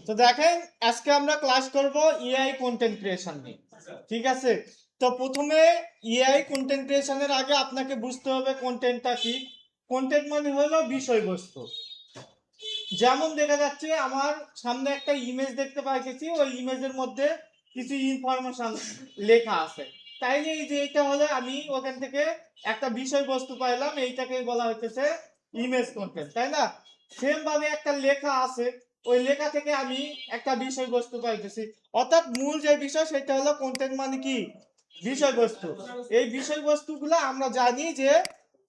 তো দেখেন আজকে আমরা ক্লাস করব এআই কন্টেন্ট ক্রিয়েশন নিয়ে। ঠিক আছে, তো প্রথমে এআই কন্টেন্ট ক্রিয়েশনের আগে আপনাকে বুঝতে হবে কন্টেন্টটা কি। কন্টেন্ট মানে হলো বিষয়বস্তু। যেমন দেখা যাচ্ছে আমার সামনে একটা ইমেজ দেখতে পাইতেছি, ওই ইমেজের মধ্যে কিছু ইনফরমেশন লেখা আছে, তাইলে এই যে এটা হলে আমি ওখান থেকে একটা বিষয়বস্তু পাইলাম, এইটাকে বলা হইতেছে ইমেজ কন্টেন্ট, তাই না? সেম ভাবে একটা লেখা আছে, ওই লেখা থেকে আমি একটা বিষয়বস্তু পাইতেছি, অর্থাৎ মূল যে বিষয় সেটা হলো কন্টেন্ট মানে কি বিষয়বস্তু। এই বিষয়বস্তুগুলো আমরা জানি যে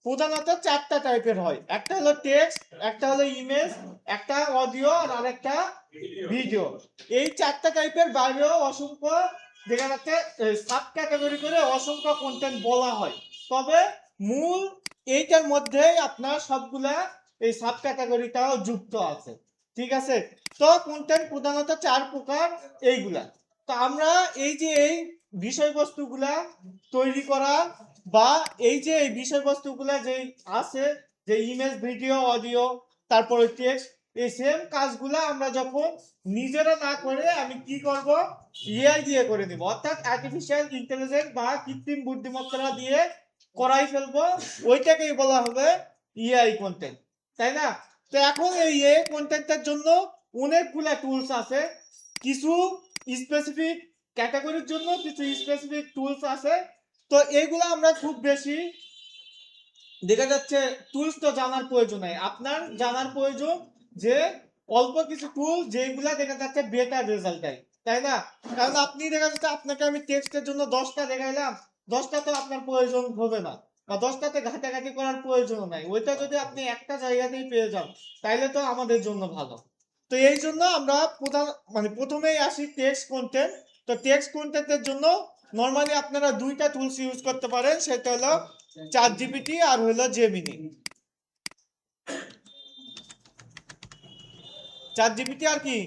প্রধানত চারটা টাইপের হয়, একটা হলো টেক্সট, একটা হলো ইমেজ, একটা অডিও আর আরেকটা ভিডিও। এই চারটা টাইপের বাইরেও অসংখ্য দেখা যাচ্ছে সাব ক্যাটাগরি করে অসংখ্য কন্টেন্ট বলা হয়, তবে মূল এইটার মধ্যেই আপনার সবগুলা এই সাব ক্যাটাগরিটাও যুক্ত আছে। ঠিক আছে, তো কন্টেন্ট প্রধানত চার প্রকার এইগুলা। তো আমরা এই যে এই বিষয়বস্তুগুলা তৈরি করা বা এই যে এই বিষয়বস্তুগুলা যে আছে, যে ইমেজ, ভিডিও, অডিও, তারপরে টেক্সট, এই সেম কাজগুলা আমরা যখন নিজেরা না করে আমি কি করব, এআই দিয়ে করে নিব, অর্থাৎ আর্টিফিশিয়াল ইন্টেলিজেন্স বা কৃত্রিম বুদ্ধিমত্তা দিয়ে করাই ফেলবো, ওইটাকেই বলা হবে এআই কন্টেন্ট, তাই না? তো এখন এই এআই কন্টেন্টের জন্য অনেকগুলা টুলস আছে, কিছু স্পেসিফিক ক্যাটাগরির জন্য কিছু স্পেসিফিক টুলস আছে। তো এইগুলো আমরা খুব বেশি দেখা যাচ্ছে টুলস তো জানার প্রয়োজন নাই, আপনার জানার প্রয়োজন যে অল্প কিছু টুল যেগুলা দেখা যাচ্ছে বেটার রেজাল্ট দেয়, তাই না? কারণ আপনি দেখা যাচ্ছে আপনাকে আমি টেক্সটের জন্য 10টা দেখাইলাম, 10টা তো আপনার প্রয়োজন হবে না, বা 10টাতে ঘাটাঘাটি করার প্রয়োজন নাই, ওইটা যদি আপনি একটা জায়গাতেই পেয়ে যান তাইলে তো আমাদের জন্য ভালো। তো এই জন্য আমরা প্রথমেই আসি টেক্সট কন্টেন্ট। তো টেক্সট কন্টেন্টের জন্য নরমালি আপনারা দুইটা টুলস ইউজ করতে পারেন, সেটা হলো চ্যাট জিপিটি আর হলো জেমিনি। চ্যাট জিপিটি আর কি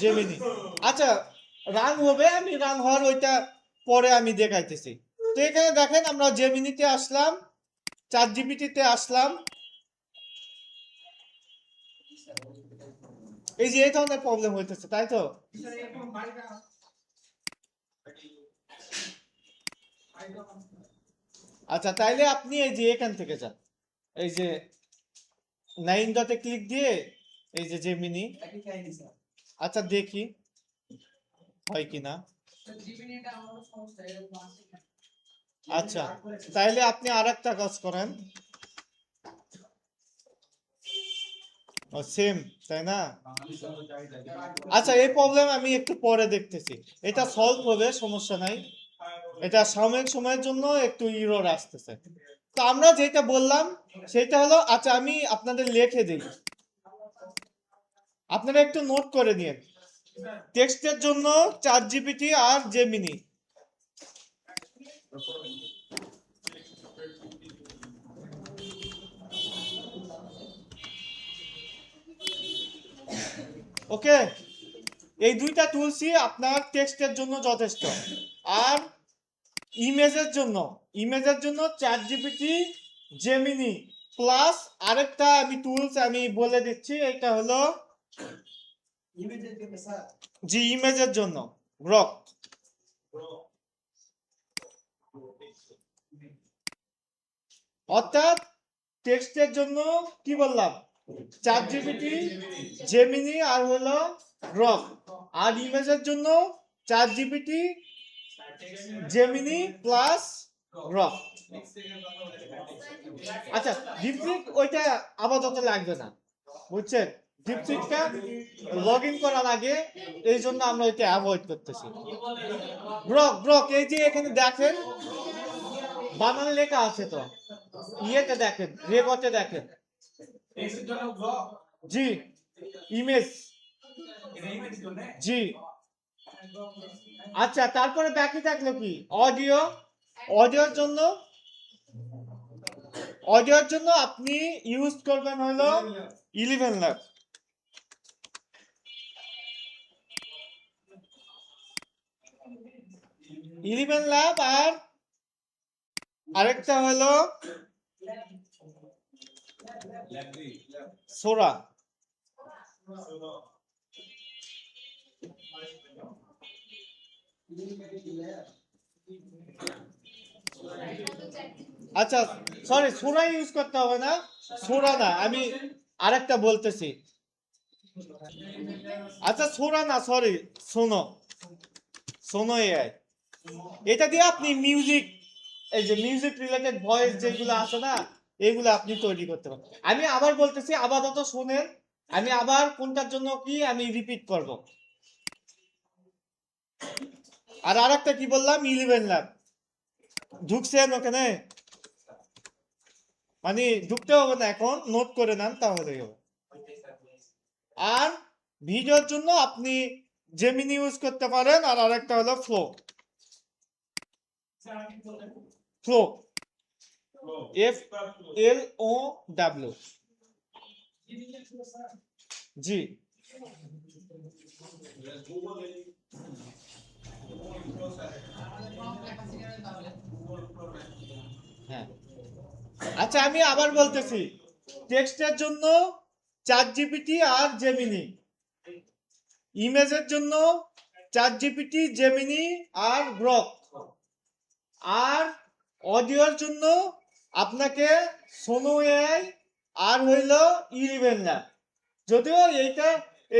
জেমিনি। আচ্ছা, রান হবে, আমি রান হওয়ার ওইটা পরে আমি দেখাইতেছি। তো এখানে দেখেন আমরা জেমিনিতে আসলাম, চ্যাট জিপিটিতে আসলাম, এই যে এই ধরনের প্রবলেম হইতেছে, তাই তো? আচ্ছা, তাইলে আপনি এই যে এখান থেকে যান, এই যে 9 ডটে ক্লিক দিয়ে এই যে জেমিনি। আচ্ছা দেখি হয় কিনা। আচ্ছা, তাইলে আপনি আরেকটা কাজ করেন, সেম, তাই না? আচ্ছা, এই প্রবলেম আমি একটু পরে দেখতেছি, এটা সলভ হবে, সমস্যা নাই। এটা সাময়িক সময়ের জন্য একটু ইরর আসতেছে। তো আমরা যেটা বললাম সেটা হলো, আচ্ছা আমি আপনাদের লিখে দিই, আপনারা একটু নোট করে নিন। টেক্সটের জন্য চ্যাট জিপিটি আর জেমিনি। ওকে, এই দুইটা টুলসই আপনার টেক্সটের জন্য যথেষ্ট। আর ইমেজের জন্য চ্যাট জিপিটি, জেমিনি, প্লাস আরেকটা আমি টুলস আমি বলে দিচ্ছি, এটা হলো জি ইমেজের জন্য গ্রক। অর্থাৎ টেক্সটের জন্য কি বললাম, চ্যাট জিপিটি, জেমিনি আর হলো গ্রক। আর ইমেজের জন্য chat GPT, Gemini plus Grok. আচ্ছা, ডিপসিক ওইটা আপাতত লাগবে না, বুঝছেন? ডিপসিকটা লগ ইন করার আগে, এই জন্য আমরা ওইটা অ্যাভয়েড করতেছি। গ্রক গ্রক এই যে এখানে দেখেন বানান লেখা আছে, তো ইয়েতে দেখেন, রেকর্ডে দেখেন। জি ইমেজ, জি। আচ্ছা, তারপরে বাকি থাকলো কি অডিও। অডিওর জন্য আপনি ইউজ করবেন হলো 11 ল্যাব। 11 ল্যাব আর আরেকটা হলো সোরা। আচ্ছা, সরি, সোরা ইউজ করতে হবে না, সোরা না, আমি আরেকটা বলতেছি। আচ্ছা, সোরা না, সরি, শোনো, শোনো এআই, এটা দিয়ে আপনি মিউজিক, এই যে মিউজিক রিলেটেড ভয়েস যেগুলো আছে না, এগুলো আপনি তৈরি করতে পারেন। আমি আবার বলতেছি, আপাতত শোনেন, আমি আবার কোনটার জন্য কি আমি রিপিট করব। আর আরেকটা কি বললাম, 11 ল্যাব ঢুকছেন ওখানে, মানে ঢুকতে হবে না, এখন নোট করে নেন তাহলে হবে। আর ভিডিওর জন্য আপনি জেমিনি ইউজ করতে পারেন, আর আরেকটা হলো ফ্লো। ফ্লো, FLOW, জি। হ্যাঁ, আচ্ছা, আমি আবার বলতেছি, টেক্সটের জন্য চ্যাট জিপিটি আর জেমিনি, ইমেজের জন্য চ্যাট জিপিটি, জেমিনি আর গ্রক, আর অডিওর জন্য আপনাকে সোনো এআই আর হইল 11 ল্যাব। যদিও এইটা,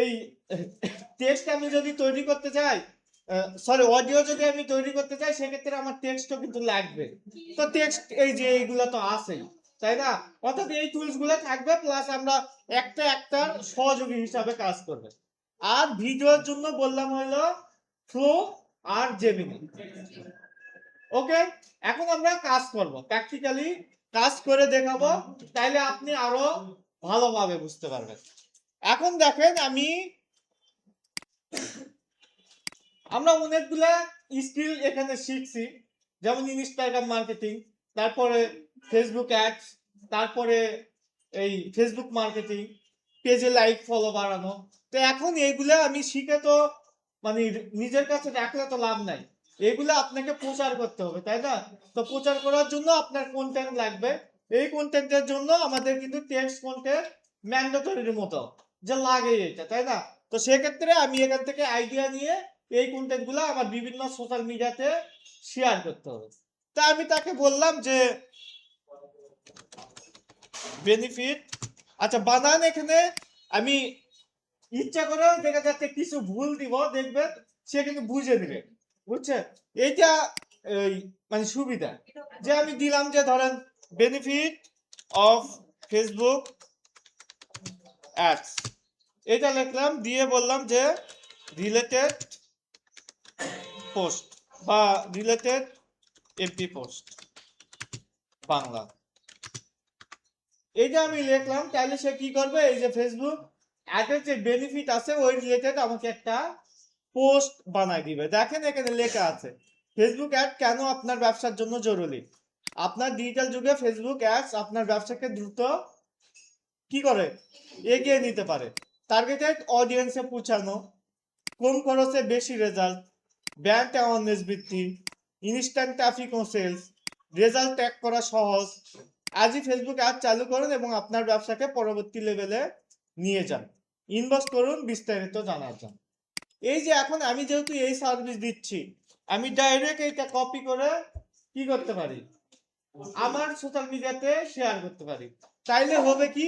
এই টেক্সট আমি যদি তৈরি করতে চাই, সরি, অডিও যদি আমি তৈরি করতে চাই, সেক্ষেত্রে আমার টেক্সটও কিন্তু লাগবে। তো টেক্সট এই যে এইগুলো তো আছেই, তাই না? অর্থাৎ এই টুলস গুলো থাকবে, প্লাস আমরা একটা একটার সহযোগী হিসাবে কাজ করবে। আর ভিডিওর জন্য বললাম হলো ফ্লো আর জেমিনি। ওকে, এখন আমরা কাজ করব, প্র্যাকটিক্যালি কাজ করে দেখাবো, তাইলে আপনি আরো ভালোভাবে বুঝতে পারবেন। এখন দেখেন, আমরা অনেকগুলা স্কিল এখানে শিখছি, যেমন ইনস্টাগ্রাম মার্কেটিং, তারপরে ফেসবুক অ্যাডস, তারপরে এই ফেসবুক মার্কেটিং, পেজে লাইক ফলো বাড়ানো। তো এখন এইগুলা আমি শিখে তো মানে নিজের কাছে রাখলে তো লাভ নাই, এগুলা আপনাকে প্রচার করতে হবে, তাই না? তো প্রচার করার জন্য আপনার কন্টেন্ট লাগবে। এই কন্টেন্টের জন্য আমাদের কিন্তু টেক্সট কন্টেন্ট ম্যান্ডেটরির মতো, যে লাগে এটা, তাই না? তো সেক্ষেত্রে আমি এখান থেকে আইডিয়া নিয়ে এই কন্টেন্ট গুলো আমার বিভিন্ন সোশ্যাল মিডিয়াতে শেয়ার করতে হবে। তা আমি তাকে বললাম যে বেনিফিট, আচ্ছা বানান, এখানে আমি ইচ্ছা করে দেখা যাচ্ছে কিছু ভুল দিব, দেখবেন সে কিন্তু বুঝে দিবে, বুঝছে? এইটা এই মানে সুবিধা, যে আমি দিলাম যে ধরেন বেনিফিট অফ ফেসবুক অ্যাডস, এটা লিখলাম, দিয়ে বললাম যে রিলেটেড পোস্ট বা রিলেটেড এমপি পোস্ট বাংলা, এইটা আমি লিখলাম। তাহলে সে কি করবে, এই যে ফেসবুক অ্যাডের যে বেনিফিট আছে ওই রিলেটেড আমাকে একটা পোস্ট বানাই দিবে। দেখেন এখানে লেখা আছে ফেসবুক অ্যাড কেন আপনার ব্যবসার জন্য জরুরি। আপনার ডিজিটাল যুগে ফেসবুক অ্যাডস আপনার ব্যবসাকে দ্রুত কি করে, এগিয়ে নিতে পারে। টার্গেটেড অডিয়েন্সে পৌঁছানো, কম খরচে বেশি রেজাল্ট, ব্র্যান্ড অ্যাওয়ারনেস বৃদ্ধি, ইনস্ট্যান্ট ট্রাফিক ও সেলস, রেজাল্ট ট্র্যাক করা সহজ। আজই ফেসবুক অ্যাড চালু করুন এবং আপনার ব্যবসাকে পরবর্তী লেভেলে নিয়ে যান। ইনভেস্ট করুন বিস্তারিত জানার জন্য। এই যে এখন আমি যেহেতু এই সার্ভিস দিচ্ছি, আমি ডাইরেক্ট এইটা কপি করে কি করতে পারি, আমার সোশ্যাল মিডিয়াতে শেয়ার করতে পারি। তাইলে হবে কি,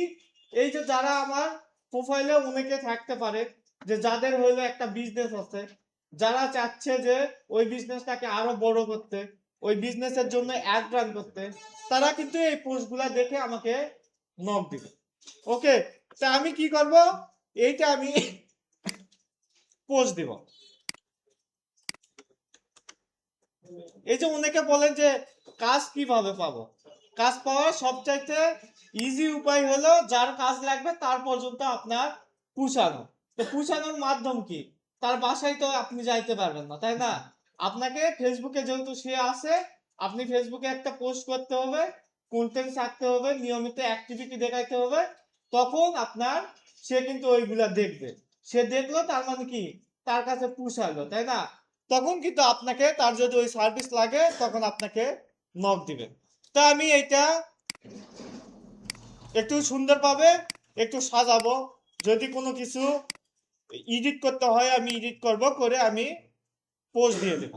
এই যে যারা আমার প্রোফাইলে অনেকে থাকতে পারে, যে যাদের হইলো একটা বিজনেস আছে, যারা চাচ্ছে যে ওই বিজনেসটাকে আরো বড় করতে, ওই বিজনেসের জন্য অ্যাড রান করতে, তারা কিন্তু এই পোস্টগুলা দেখে আমাকে নক দিবে। ওকে, তা আমি কি করব, এইটা আমি পোস্ট দিব। এই যে অনেকে বলেন যে কাজ কিভাবে পাবো, কাজ পাওয়ার সবচাইতে ইজি উপায় হলো যার কাজ লাগবে তার পর্যন্ত আপনার পৌঁছানো। তো পৌঁছানোর মাধ্যম কি, তার বাসায় তো আপনি যাইতে পারবেন না, তাই না? আপনাকে ফেসবুকে যেহেতু সে আছে, আপনি ফেসবুকে একটা পোস্ট করতে হবে, কন্টেন্ট ছাড়তে হবে, নিয়মিত অ্যাক্টিভিটি দেখাইতে হবে, তখন আপনার সে কিন্তু ওইগুলা দেখবে। সে দেখলো তার মানে কি, তার কাছে পৌঁছালো, তাই না? তখন কিন্তু আপনাকে, তার যদি ওই সার্ভিস লাগে তখন আপনাকে নক দিবে। তা আমি এইটা একটু সুন্দরভাবে একটু সাজাবো, যদি কোনো কিছু এডিট করতে হয় আমি এডিট করব, করে আমি পোস্ট দিয়ে দেব।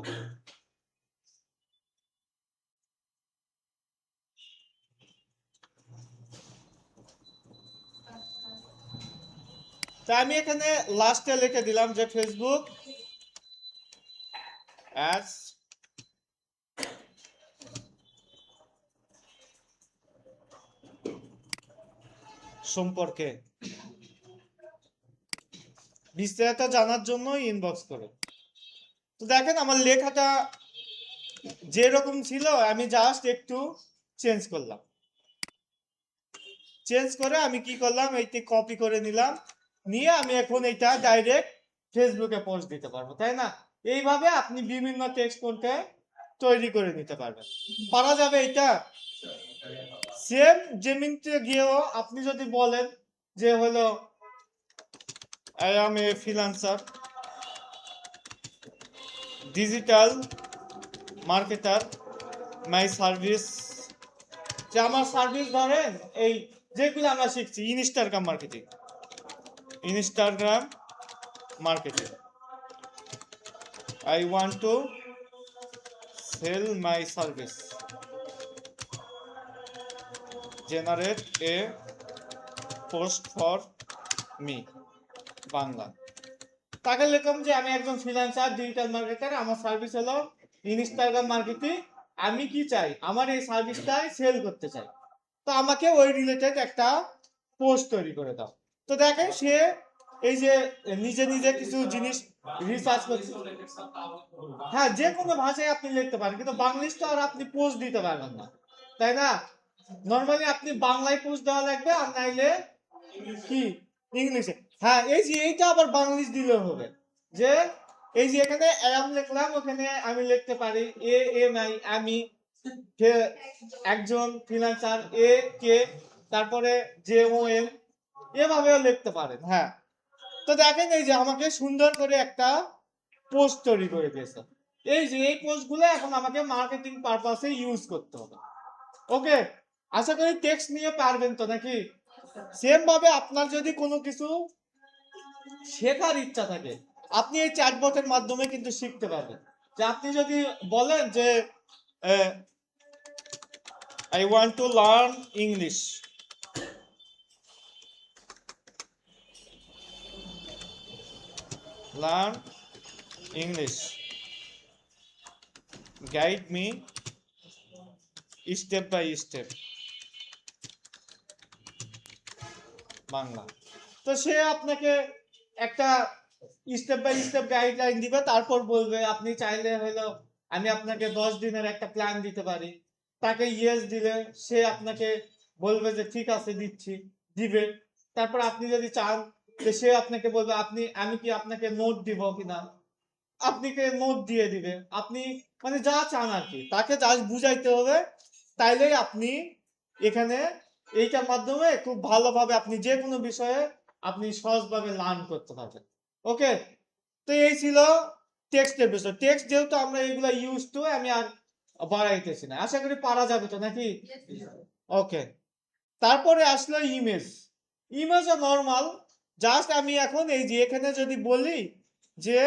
তা আমি এখানে লাস্টে লিখে দিলাম যে ফেসবুক অ্যাডস সম্পর্কে বিস্তারিত জানার জন্য ইনবক্স করো। তো দেখেন আমার লেখাটা যেরকম ছিল আমি জাস্ট একটু চেঞ্জ করলাম, চেঞ্জ করে আমি কি করলাম, এইটি কপি করে নিলাম, নিয়ে আমি এখন এটা ডাইরেক্ট ফেসবুকে পোস্ট দিতে পারবো, তাই না? এইভাবে আপনি বিভিন্ন টেক্সট কন্টেন্ট তৈরি করে নিতে পারবেন। পারা যাবে এটা। সেম জেমিনিতে গিয়েও আপনি যদি বলেন যে হলো I M a freelancer digital marketer my service, যে আমার সার্ভিস ধরেন এই যেগুলো আমরা শিখছি Instagram marketing, Instagram marketing, I want to sell my service, generate a post for me, Bangla. তাকে লিখলাম যে আমি একজন ফ্রিল্যান্সার ডিজিটাল মার্কেটার, আমার সার্ভিস হলো ইনস্টাগ্রাম মার্কেটিং, আমি কি চাই, আমার এই সার্ভিসটাই সেল করতে চাই, তো আমাকে ওই রিলেটেড একটা পোস্ট তৈরি করে দাও। তো দেখেন সে এই যে নিজে নিজে কিছু জিনিস রিসার্চ করছে। হ্যাঁ, যে কোনো ভাষায় আপনি লিখতে পারেন, কিন্তু বাংলিশ তো আর আপনি পোস্ট দিতে পারবেন না, তাই না? নর্মালি আপনি বাংলায় পোস্ট দেওয়া লাগবে, আর নাইলে কি ইংলিশে। হ্যাঁ, এই যে এইটা আবার বাংলিশ দিলেও হবে, যে এই যে এখানে অ্যাম লিখলাম, ওখানে আমি লিখতে পারি এ এম আই, আমি একজন ফ্রিল্যান্সার, এ কে, তারপরে জে ও এম, এভাবেও লিখতে পারেন। হ্যাঁ, তো দেখেন এই যে আমাকে সুন্দর করে একটা পোস্ট তৈরি করে দিয়েছে। এই যে এই পোস্টগুলো এখন আমাকে মার্কেটিং পারপাসে ইউজ করতে হবে। ওকে, আশা করি টেক্সট নিয়ে পারবেন তো নাকি? সেম ভাবে আপনার যদি কোনো কিছু শেখার ইচ্ছা থাকে, আপনি এই চ্যাটবটের মাধ্যমে কিন্তু শিখতে পারবেন। যে আপনি যদি বলেন যে I want to learn English, learn English, guide me step by step, Bangla. তো সে আপনাকে একটা স্টেপ বাই স্টেপ গাইডলাইন দিবে, তারপর বলবে আপনি চাইলে হলো আমি আপনাকে 10 দিনের একটা প্ল্যান দিতে পারি। তাকে ইয়েস দিলে সে আপনাকে বলবে যে ঠিক আছে দিচ্ছি, দিবে। তারপর আপনি যদি চান যে সে আপনাকে বলবে আপনি আমি কি আপনাকে নোট দিব কিনা, আপনাকে নোট দিয়ে দিবে। আপনি মানে যা চান আর কি, তাকে জাস্ট বুঝাইতে হবে, তাইলেই আপনি এখানে এইটার মাধ্যমে খুব ভালোভাবে আপনি যে কোনো বিষয়ে আপনি সহজভাবে লার্ন করতে পারবেন। ওকে, তো এই ছিল টেক্সটের বিষয়। টেক্সট যেহেতু আমরা এগুলা ইউজ টু, আমি আর বাড়াইতেছি না, আশা করি পারা যাবে তো নাকি? ওকে, তারপরে আসলো ইমেজ। ইমেজও নর্মাল, জাস্ট আমি এখন এই যে এখানে যদি বলি যে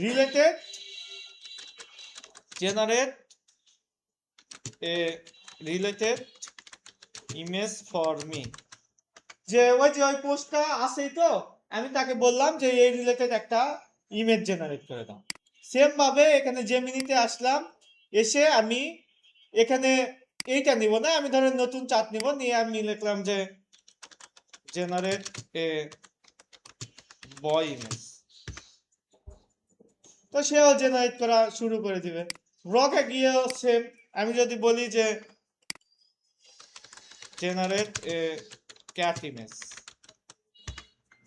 related generate a related image for me, যে ওই যে ওই পোস্টটা আছেই তো, আমি তাকে বললাম যে এই রিলেটেড একটা ইমেজ জেনারেট করে দাও। সেম ভাবে এখানে জেমিনিতে আসলাম, এসে আমি এখানে এইটা নিব না, আমি ধরেন নতুন চার্ট নিব, নিয়ে আমি লিখলাম যে জেনারেট এ বয় ইমেজ, তো সেও জেনারেট করা শুরু করে দিবে। রকে গিয়েও সেম, আমি যদি বলি যে জেনারেট এ ক্যাট ইমেজ,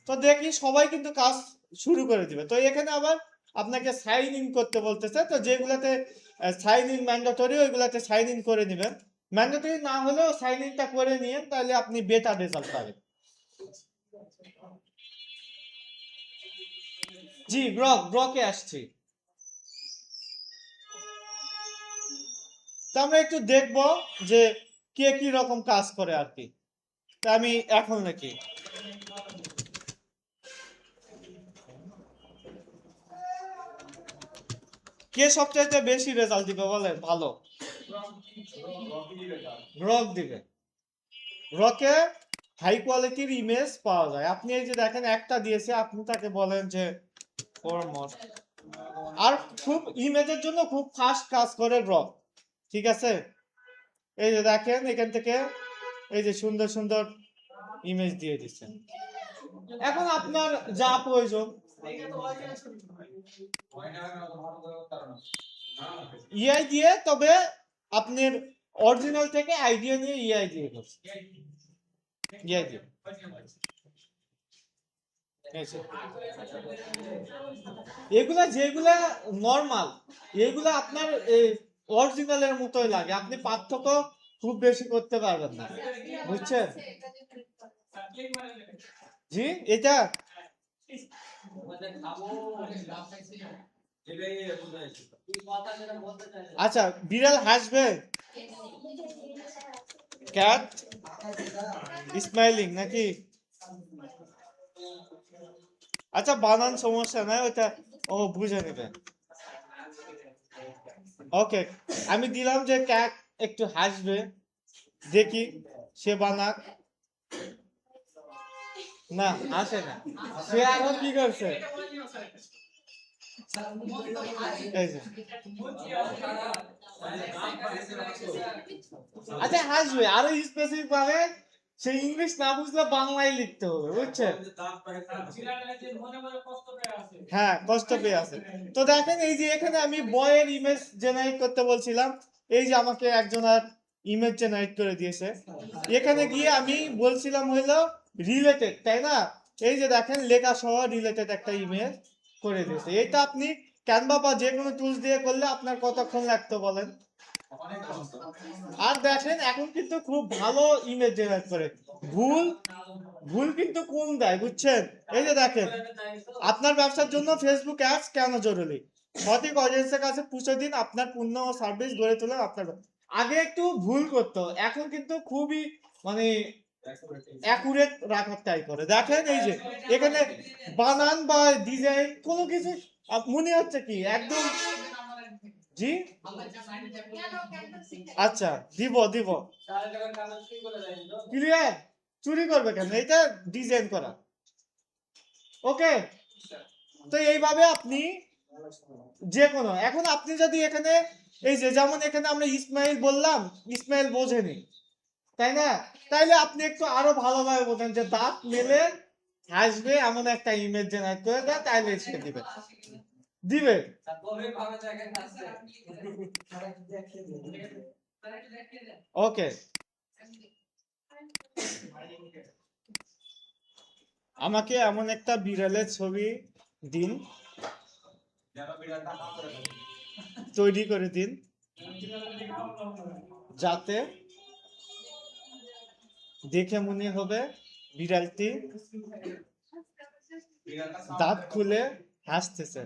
তো দেখি সবাই কিন্তু কাজ শুরু করে দিবে। তো এখানে আবার আপনাকে সাইন ইন করতে বলতেছে, তো যেগুলাতে সাইন ইন ম্যান্ডেটরি ওইগুলাতে সাইন ইন করে নেবেন, ম্যান্ডেটরি না হলেও সাইন ইনটা করে নিয়ে তাহলে আপনি বেটার রেজাল্ট পাবেন। জি, ব্রকে আসছি। তো আমরা একটু দেখব যে কে কি রকম কাজ করে আর কি। তা আমি এখন নাকি কে সবচাইতে বেশি রেজাল্ট দিবে বলেন? ভালো গ্রক দিবে। গ্রকে হাই কোয়ালিটির ইমেজ পাওয়া যায়। আপনি এই যে দেখেন একটা দিয়েছে, আপনি তাকে বলেন যে আর খুব ইমেজের জন্য খুব ফাস্ট কাজ করে গ্রক, ঠিক আছে? এই যে দেখেন এখান থেকে এই যে সুন্দর সুন্দর ইমেজ দিয়ে দিচ্ছেন। এখন আপনার যা প্রয়োজন ইআই দিয়ে, তবে আপনার অরিজিনাল থেকে আইডিয়া নিয়ে ইআই দিয়ে করছে। ইআই দিয়ে এগুলা যেগুলা নরমাল, এগুলা আপনার অরিজিনালের মতোই লাগে, আপনি পার্থক্য খুব বেশি করতে পারবেন না, বুঝছেন? জি এটা আচ্ছা, বিড়াল হাসবে, ক্যাট স্মাইলিং নাকি? আচ্ছা বানান সমস্যা নাই, ওটা ও বুঝে নেবে। ওকে, আমি দিলাম যে ক্যাট একটু হাসবে, দেখি সে বানাক। না আসে না, সে আরো কি করছে, এই যে আচ্ছা হাসবে, আরো স্পেসিফিক ভাবে সে ইংলিশ না বুঝলে বাংলায় লিখতে হবে, বুঝছেন? হ্যাঁ কষ্ট পেয়ে আছে। তো দেখেন এই যে এখানে আমি বয়ের ইমেজ জেনারেট করতে বলছিলাম, এই যে আমাকে একজন আর ইমেজ জেনারেট করে দিয়েছে। এখানে গিয়ে আমি বলছিলাম হইলো রিলেটেড, তাই না? এই যে দেখেন লেখা সহ রিলেটেড একটা ইমেজ করে দিয়েছে। এটা আপনি ক্যানভা বা যে কোনো টুলস দিয়ে করলে আপনার কতক্ষণ লাগতো বলেন? আর দেখেন এখন কিন্তু খুব ভালো ইমেজ জেনারেট করে, ভুল ভুল কিন্তু কম দেয়, বুঝছেন? এই যে দেখেন, আপনার ব্যবসার জন্য ফেসবুক অ্যাডস কেন জরুরি, সঠিক অডিয়েন্সের কাছে পৌঁছে দিন, আপনার পণ্য ও সার্ভিস গড়ে তোলেন আপনার। আগে একটু ভুল করতো, এখন কিন্তু খুবই মানে অ্যাকুরেট রাখার ট্রাই করে। দেখেন এই যে এখানে বানান বা ডিজাইন কোনো কিছু মনে হচ্ছে কি একদম। জি আচ্ছা দিব দিব, ক্লিয়ার? চুরি করবে কেন, এটা ডিজাইন করা। ওকে, তো এইভাবে আপনি যে কোনো, এখন আপনি যদি এখানে এই যে যেমন এখানে আমরা ইসমাইল বললাম, ইসমাইল বোঝেনি, তাই না? তাইলে আপনি একটু আরো ভালোভাবে বোঝেন যে দাঁত মেলে হাসবে এমন একটা ইমেজ জেনারেট করে দেয়, তাইলে সে দিবে দিবে। ওকে, আমাকে এমন একটা বিড়ালের ছবি দিন, তৈরি করে দিন, যাতে দেখে মনে হবে বিড়ালটি দাঁত খুলে হাসতেছে।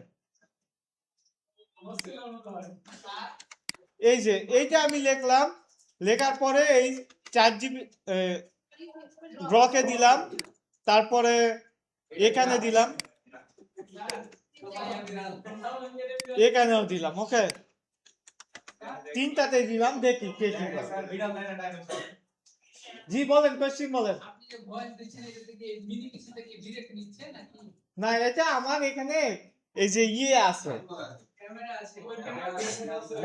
এই যে এইটা আমি লিখলাম, লেখার পরে এই 4 জিবি গ্রকে দিলাম, তারপরে এখানে দিলাম, এখানেও দিলাম। ওকে, তিনটাতে দিলাম, দেখি কে কি করে। জি বলেন, কোশ্চেন বলেন। না এটা আমার এখানে এই যে ইয়ে আছে,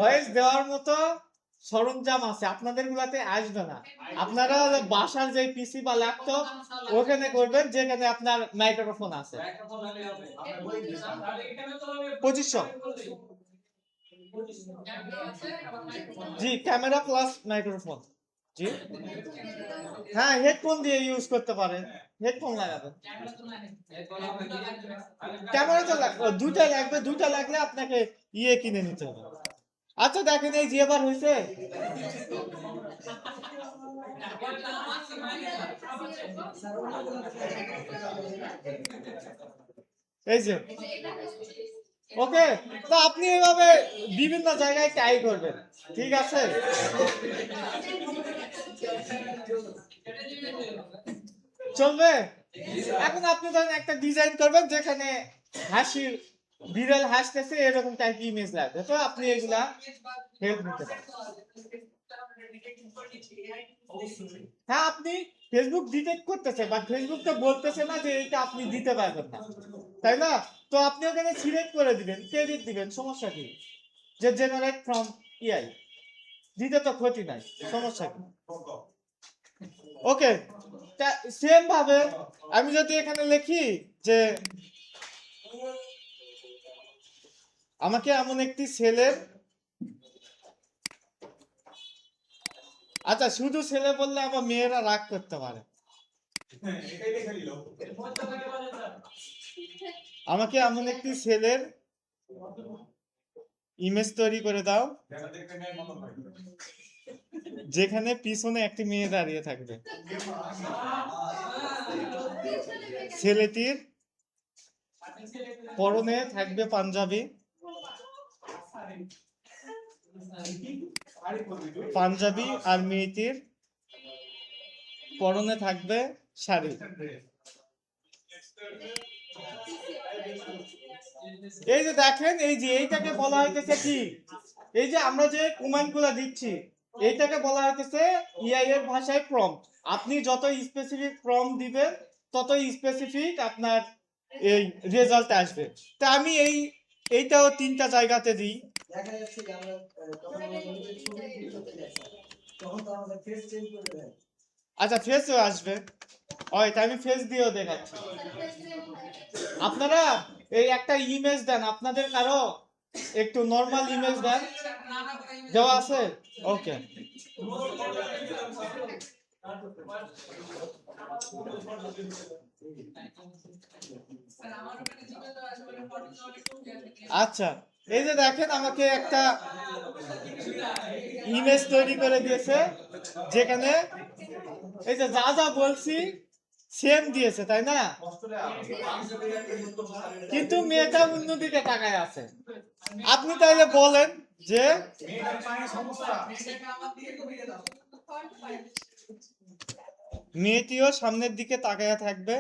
ভয়েস দেওয়ার মতো সরঞ্জাম আছে, আপনাদের গুলাতে আসবে না। আপনারা বাসার যে পিসি বা ল্যাপটপ ওখানে করবেন, যেখানে আপনার মাইক্রোফোন আছে। 2500 জি, ক্যামেরা প্লাস মাইক্রোফোন। জি হ্যাঁ, হেডফোন দিয়ে ইউজ করতে পারেন, হেডফোন লাগাবেন। ক্যামেরা তো লাগবে, দুইটা লাগবে, দুইটা লাগলে আপনাকে ইয়ে কিনে নিতে হবে। আচ্ছা দেখেন এই যে এবার হয়েছে, এই যে ওকে, তো আপনি এইভাবে বিভিন্ন জায়গায় ট্রাই করবেন, ঠিক আছে? চলবে? এখন আপনি ধরেন একটা ডিজাইন করবেন যেখানে হাসির বিড়াল হাসতেছে এরকম টাইপ ইমেজ লাগবে, তো আপনি এগুলা হেল্প নিতে পারেন। হ্যাঁ, আপনি ফেসবুক ডিটেক্ট করতেছে বা ফেসবুক তো বলতেছে না যে এটা আপনি দিতে পারবেন না, তাই না? তো আপনি ওখানে সিলেক্ট করে দিবেন, ক্রেডিট দিবেন, সমস্যা কি? যে জেনারেট ফ্রম ইআই দিতে তো ক্ষতি নাই, সমস্যা কি? ওকে, সেম ভাবে আমি যদি এখানে লিখি যে আমাকে এমন একটি ছেলের, আচ্ছা শুধু ছেলে বললে আবার মেয়েরা রাগ করতে পারে, আমাকে এমন একটি ছেলের ইমেজ তৈরি করে দাও যেখানে পিছনে একটি মেয়ে দাঁড়িয়ে থাকবে, ছেলেটির পরনে থাকবে পাঞ্জাবি, পাঞ্জাবি আর মেয়েটির পরনে থাকবে শাড়ি। এই যে দেখেন, এই যে এইটাকে বলা হইতেছে কি, এই যে আমরা যে কমান্ড গুলা দিচ্ছি এইটাকে বলা হইতেছে ইআই এর ভাষায় প্রম্পট। আপনি যত স্পেসিফিক প্রম্পট দিবেন তত স্পেসিফিক আপনার এই রেজাল্ট আসবে। তা আমি এইটাও 3টা জায়গাতে দিই। দেখা যাচ্ছে যে আমরা আচ্ছা ফেসও আসবে, ওইটা আমি ফেস দিয়েও দেখাচ্ছি। আপনারা এই একটা ইমেজ দেন, আপনাদের কারো একটু নরমাল ইমেজ দেন, দেওয়া আছে? ওকে, আচ্ছা এই যে দেখেন আমাকে একটা ইমেজ তৈরি করে দিয়েছে যেখানে এই যে যা যা বলছি সেম দিয়েছে, তাই না? কিন্তু মেয়েটা অন্যদিকে তাকায় আছে। আপনি তাইলে বলেন যে মেয়েটিও সামনের দিকে তাকায় থাকবে,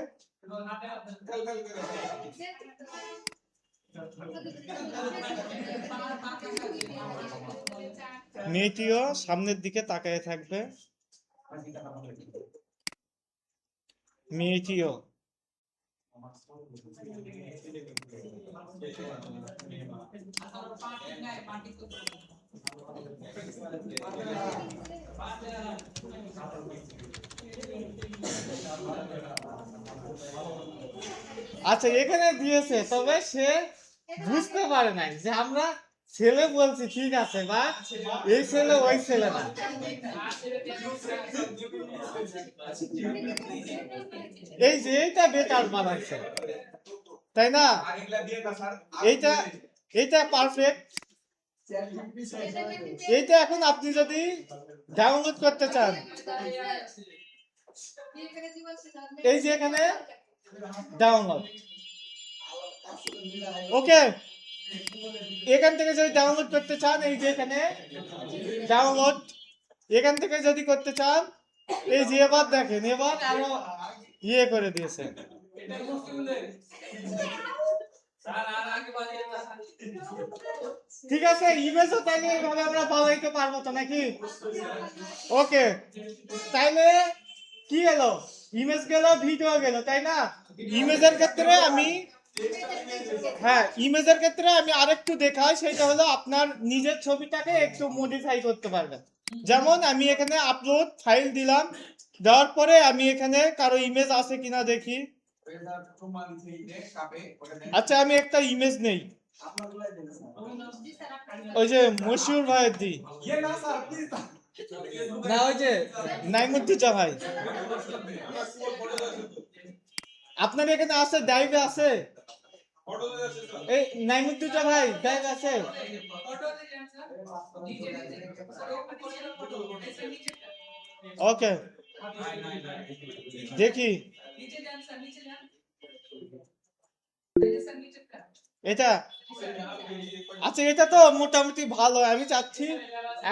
মেয়েটিও সামনের দিকে তাকায় থাকবে, মেয়েটিও আচ্ছা এখানে দিয়েছে, তবে সে বুঝতে পারে নাই যে আমরা ছেলে বলছি, ঠিক আছে, বা এই ছেলে ওই ছেলে না। এই যে এইটা বেটার বানাইছে, তাই না? এইটা এইটা পারফেক্ট। এইটা এখন আপনি যদি ডাউনলোড করতে চান, এই যে এখানে ডাউনলোড, ওকে, এখান থেকে যদি ডাউনলোড করতে চান এই যে এখানে ডাউনলোড, এখান থেকে যদি করতে চান এই যে এবার দেখেন, এবার আরো ইয়ে করে দিয়েছে। ঠিক আছে, ইমেজও তাইলে এইভাবে আমরা বানাইতে পারবো তো নাকি? ওকে, তাইলে কি এলো, ইমেজ গেল, ভিডিও গেল, তাই না? ইমেজের ক্ষেত্রে আমি, হ্যাঁ ইমেজের ক্ষেত্রে আমি আরেকটু দেখাই, সেটা হলো আপনার নিজের ছবিটাকে একটু মডিফাই করতে পারবেন। যেমন আমি এখানে আপলোড ফাইল দিলাম, দেওয়ার পরে আমি এখানে কারো ইমেজ আছে কিনা দেখি। আচ্ছা আমি একটা ইমেজ নেই, ওই যে মশিউর ভাইয়ের দি, না ওই যে নাইমুদ্দিজা ভাই, আপনার এখানে আছে, ডাইভে আছে, এই নাইমুদ্দিজা ভাই ডাইভ আছে? ওকে দেখি, এটা আচ্ছা, এটা তো মোটামুটি ভালো, আমি চাচ্ছি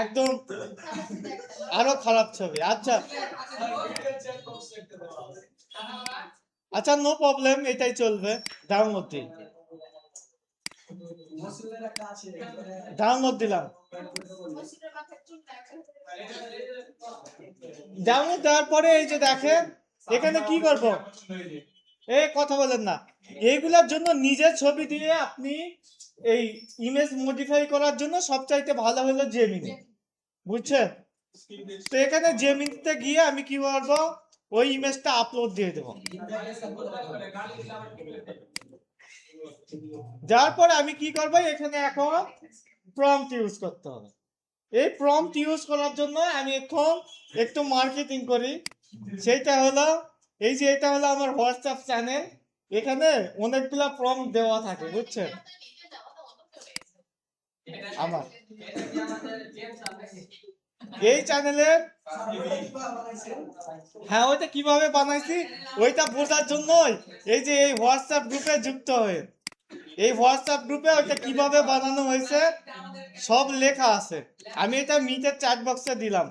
একদম আরো খারাপ ছবি। আচ্ছা আচ্ছা নো প্রবলেম, এটাই চলবে, ডাউনলোড দিই। ডাউনলোড দিলাম। ডাউনলোড দেওয়ার পরে এই যে দেখেন এখানে কি করব, এই কথা বলেন না, এইগুলোর জন্য নিজের ছবি দিয়ে আপনি এই ইমেজ মডিফাই করার জন্য সবচাইতে ভালো হলো জেমিনি, বুঝছেন? তো এখানে জেমিনিতে গিয়ে আমি কি করব, ওই ইমেজটা আপলোড দিয়ে দেব। যার পর আমি কি করব, এখানে এখন প্রম্পট ইউজ করতে হবে। এই প্রম্পট ইউজ করার জন্য আমি এখন একটু মার্কেটিং করি, সেটা হলো এই যে এটা হলো আমার হোয়াটসঅ্যাপ চ্যানেল, এখানে অনেকগুলা প্রম্পট দেওয়া থাকে, বুঝছেন? আমার এই চ্যানেলের, হ্যাঁ ওইটা কিভাবে বানাইছি ওইটা বোঝার জন্যই এই যে এই হোয়াটসঅ্যাপ গ্রুপে যুক্ত হয়ে, এই হোয়াটসঅ্যাপ গ্রুপে ওইটা কিভাবে বানানো হয়েছে সব লেখা আছে। আমি এটা মিটের চ্যাট বক্সে দিলাম।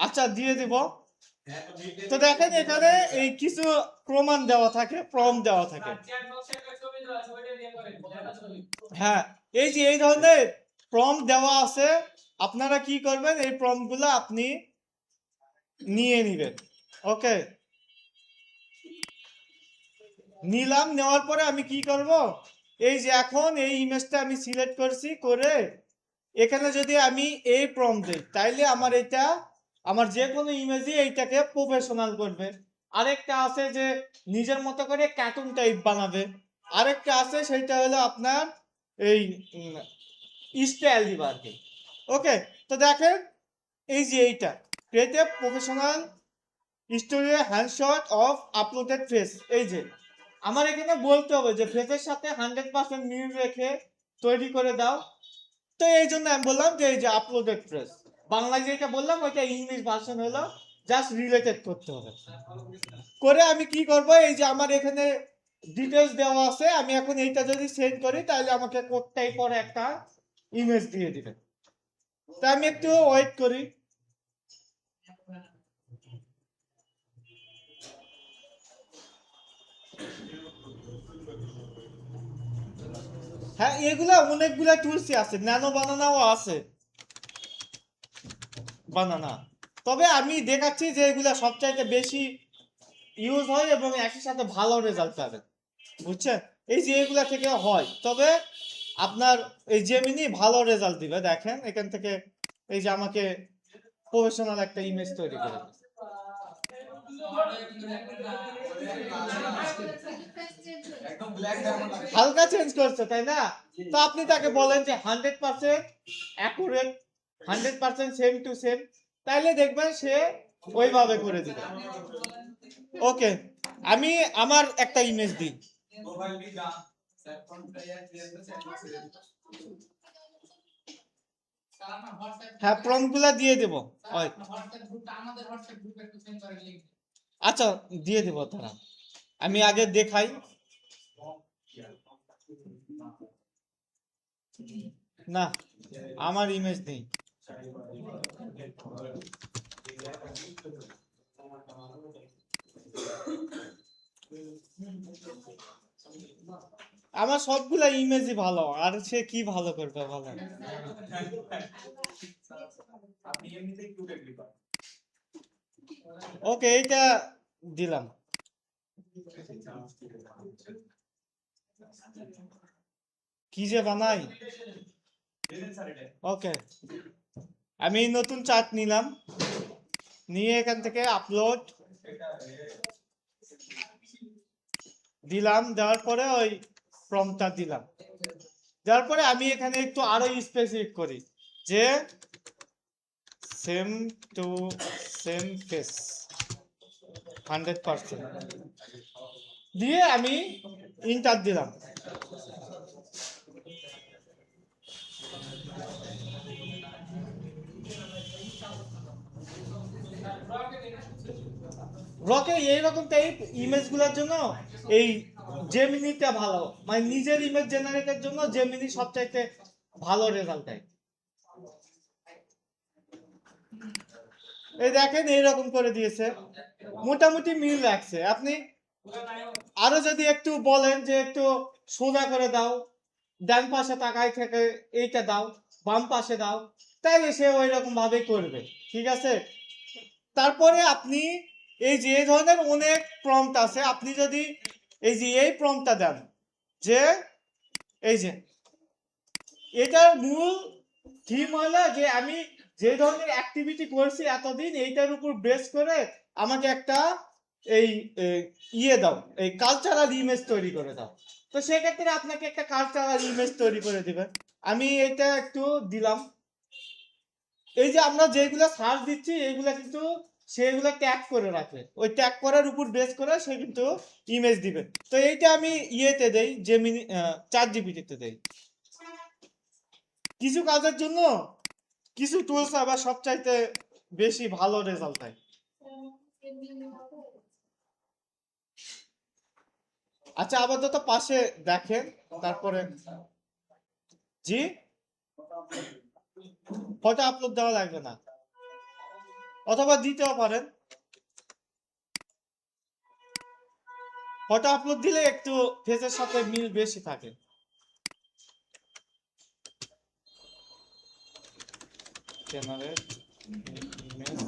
আচ্ছা দিয়ে দিব। তো দেখেন এখানে এই কিছু প্রমাণ দেওয়া থাকে, প্রম্পট দেওয়া থাকে। হ্যাঁ এই যে এই ধরনের প্রম্পট দেওয়া আছে, আপনারা কি করবেন, এই প্রম্পট গুলো আপনি নিয়ে নিবেন। ওকে, নিলাম, নেওয়ার পরে আমি কি করব, এই যে এখন এই ইমেজটা আমি সিলেক্ট করছি, করে এখানে যদি আমি এই প্রম্পট দিই তাইলে আমার এটা আমার যে কোনো ইমেজই এইটাকে প্রফেশনাল করবে। আরেকটা আছে যে নিজের মতো করে কার্টুন টাইপ বানাবে। আরেকটা আছে সেটা হলো আপনার এই স্টাইল দিবা আর কি। ওকে, তো দেখেন এই যে এইটা create a professional studio headshot of uploaded face, এই যে আমার এখানে বলতে হবে যে ফেসের সাথে 100% মিল রেখে তৈরি করে দাও। তো এই জন্য আমি বললাম যে এই যে আপলোডেড ফেস, বাংলায় যেটা বললাম ওইটা ইংলিশ ভার্সন হলো, জাস্ট রিলেটেড করতে হবে। করে আমি কি করব, এই যে আমার এখানে ডিটেলস দেওয়া আছে, আমি এখন এইটা যদি সেন্ড করি তাহলে আমাকে কোডটাই পরে একটা ইমেজ দিয়ে দিবে। তা আমি একটু ওয়েট করি। হ্যাঁ এগুলা অনেকগুলা টুলসই আছে, ন্যানো বানানাও আছে, বানানা। তবে আমি দেখাচ্ছি যে এগুলা সবচাইতে বেশি ইউজ হয় এবং একই সাথে ভালো রেজাল্ট পাবেন, বুঝছেন? এই যে এগুলা থেকে হয়, তবে আপনার এই জেমিনি ভালো রেজাল্ট দিবে। দেখেন এখান থেকে এই যে আমাকে প্রফেশনাল একটা ইমেজ তৈরি করে দিবে। হালকা চেঞ্জ করছে তাই না? তো আপনি তাকে বলেন যে 100% অ্যাকুরেট, 100% সেম টু সেম, তাইলে দেখবেন সে ওইভাবে করে দিবে। ওকে, আমি আমার একটা ইমেজ দিই। হ্যাঁ প্রম্পট গুলা দিয়ে দেব। আচ্ছা দিয়ে দেব, তারা আমি আগে দেখাই। না আমার ইমেজ নেই। আমার সবগুলা ইমেজই ভালো, আর সে কি ভালো করবে বলেন? ওকে এইটা দিলাম। কি যে বানাই। ওকে, আমি নতুন চার্ট নিলাম, নিয়ে এখান থেকে আপলোড দিলাম, দেওয়ার পরে ওই প্রম্পটটা দিলাম, দেওয়ার পরে আমি এখানে একটু আরো স্পেসিফিক করি যে সেম টু সেম ফেস 100% দিয়ে আমি ইন্টার দিলাম। রকে এইরকম টাইপ ইমেজ গুলোর জন্য এই জেমিনিটা ভালো, মানে নিজের ইমেজ জেনারেটের জন্য জেমিনি সবচাইতে ভালো রেজাল্ট দেয়। এই দেখেন এইরকম করে দিয়েছে। মোটামুটি মিল রাখছে। আপনি আরো যদি একটু বলেন যে একটু সোজা করে দাও, ডান পাশে তাকাই থেকে এইটা দাও, বাম পাশে দাও, তাইলে সে ওই রকম ভাবে করবে। ঠিক আছে। তারপরে আপনি এই যে এই ধরনের অনেক প্রম্পট আছে, আপনি যদি এই যে এই প্রম্পটটা দেন যে এই যে এটার মূল থিম হলো যে আমি যে ধরনের অ্যাক্টিভিটি করছি এতদিন এইটার উপর বেস করে আমাকে একটা এই ইয়ে দাও, এই কালচারাল ইমেজ তৈরি করে দাও। তো সেক্ষেত্রে আপনাকে একটা কালচারাল ইমেজ তৈরি করে দিবেন। আমি এটা একটু দিলাম। এই যে আমরা যেগুলো সার্চ দিচ্ছি এইগুলা কিন্তু সেগুলো ট্যাগ করে রাখে, ওই ট্যাগ করার উপর বেস করে সে কিন্তু ইমেজ দিবে। তো এইটা আমি ইয়েতে দেই, জেমিনি চ্যাট জিপিটিতে দেই কিছু কাজের জন্য। কিছু টুলস আবার সবচাইতে বেশি ভালো রেজাল্ট দেয়। আচ্ছা আপাতত পাশে দেখেন, তারপরে জি ফটো আপলোড দেওয়া লাগবে না, অথবা দিতেও পারেন। ফটো আপলোড দিলে একটু ফেসের সাথে মিল বেশি থাকে। জেনারেট ইমেজ,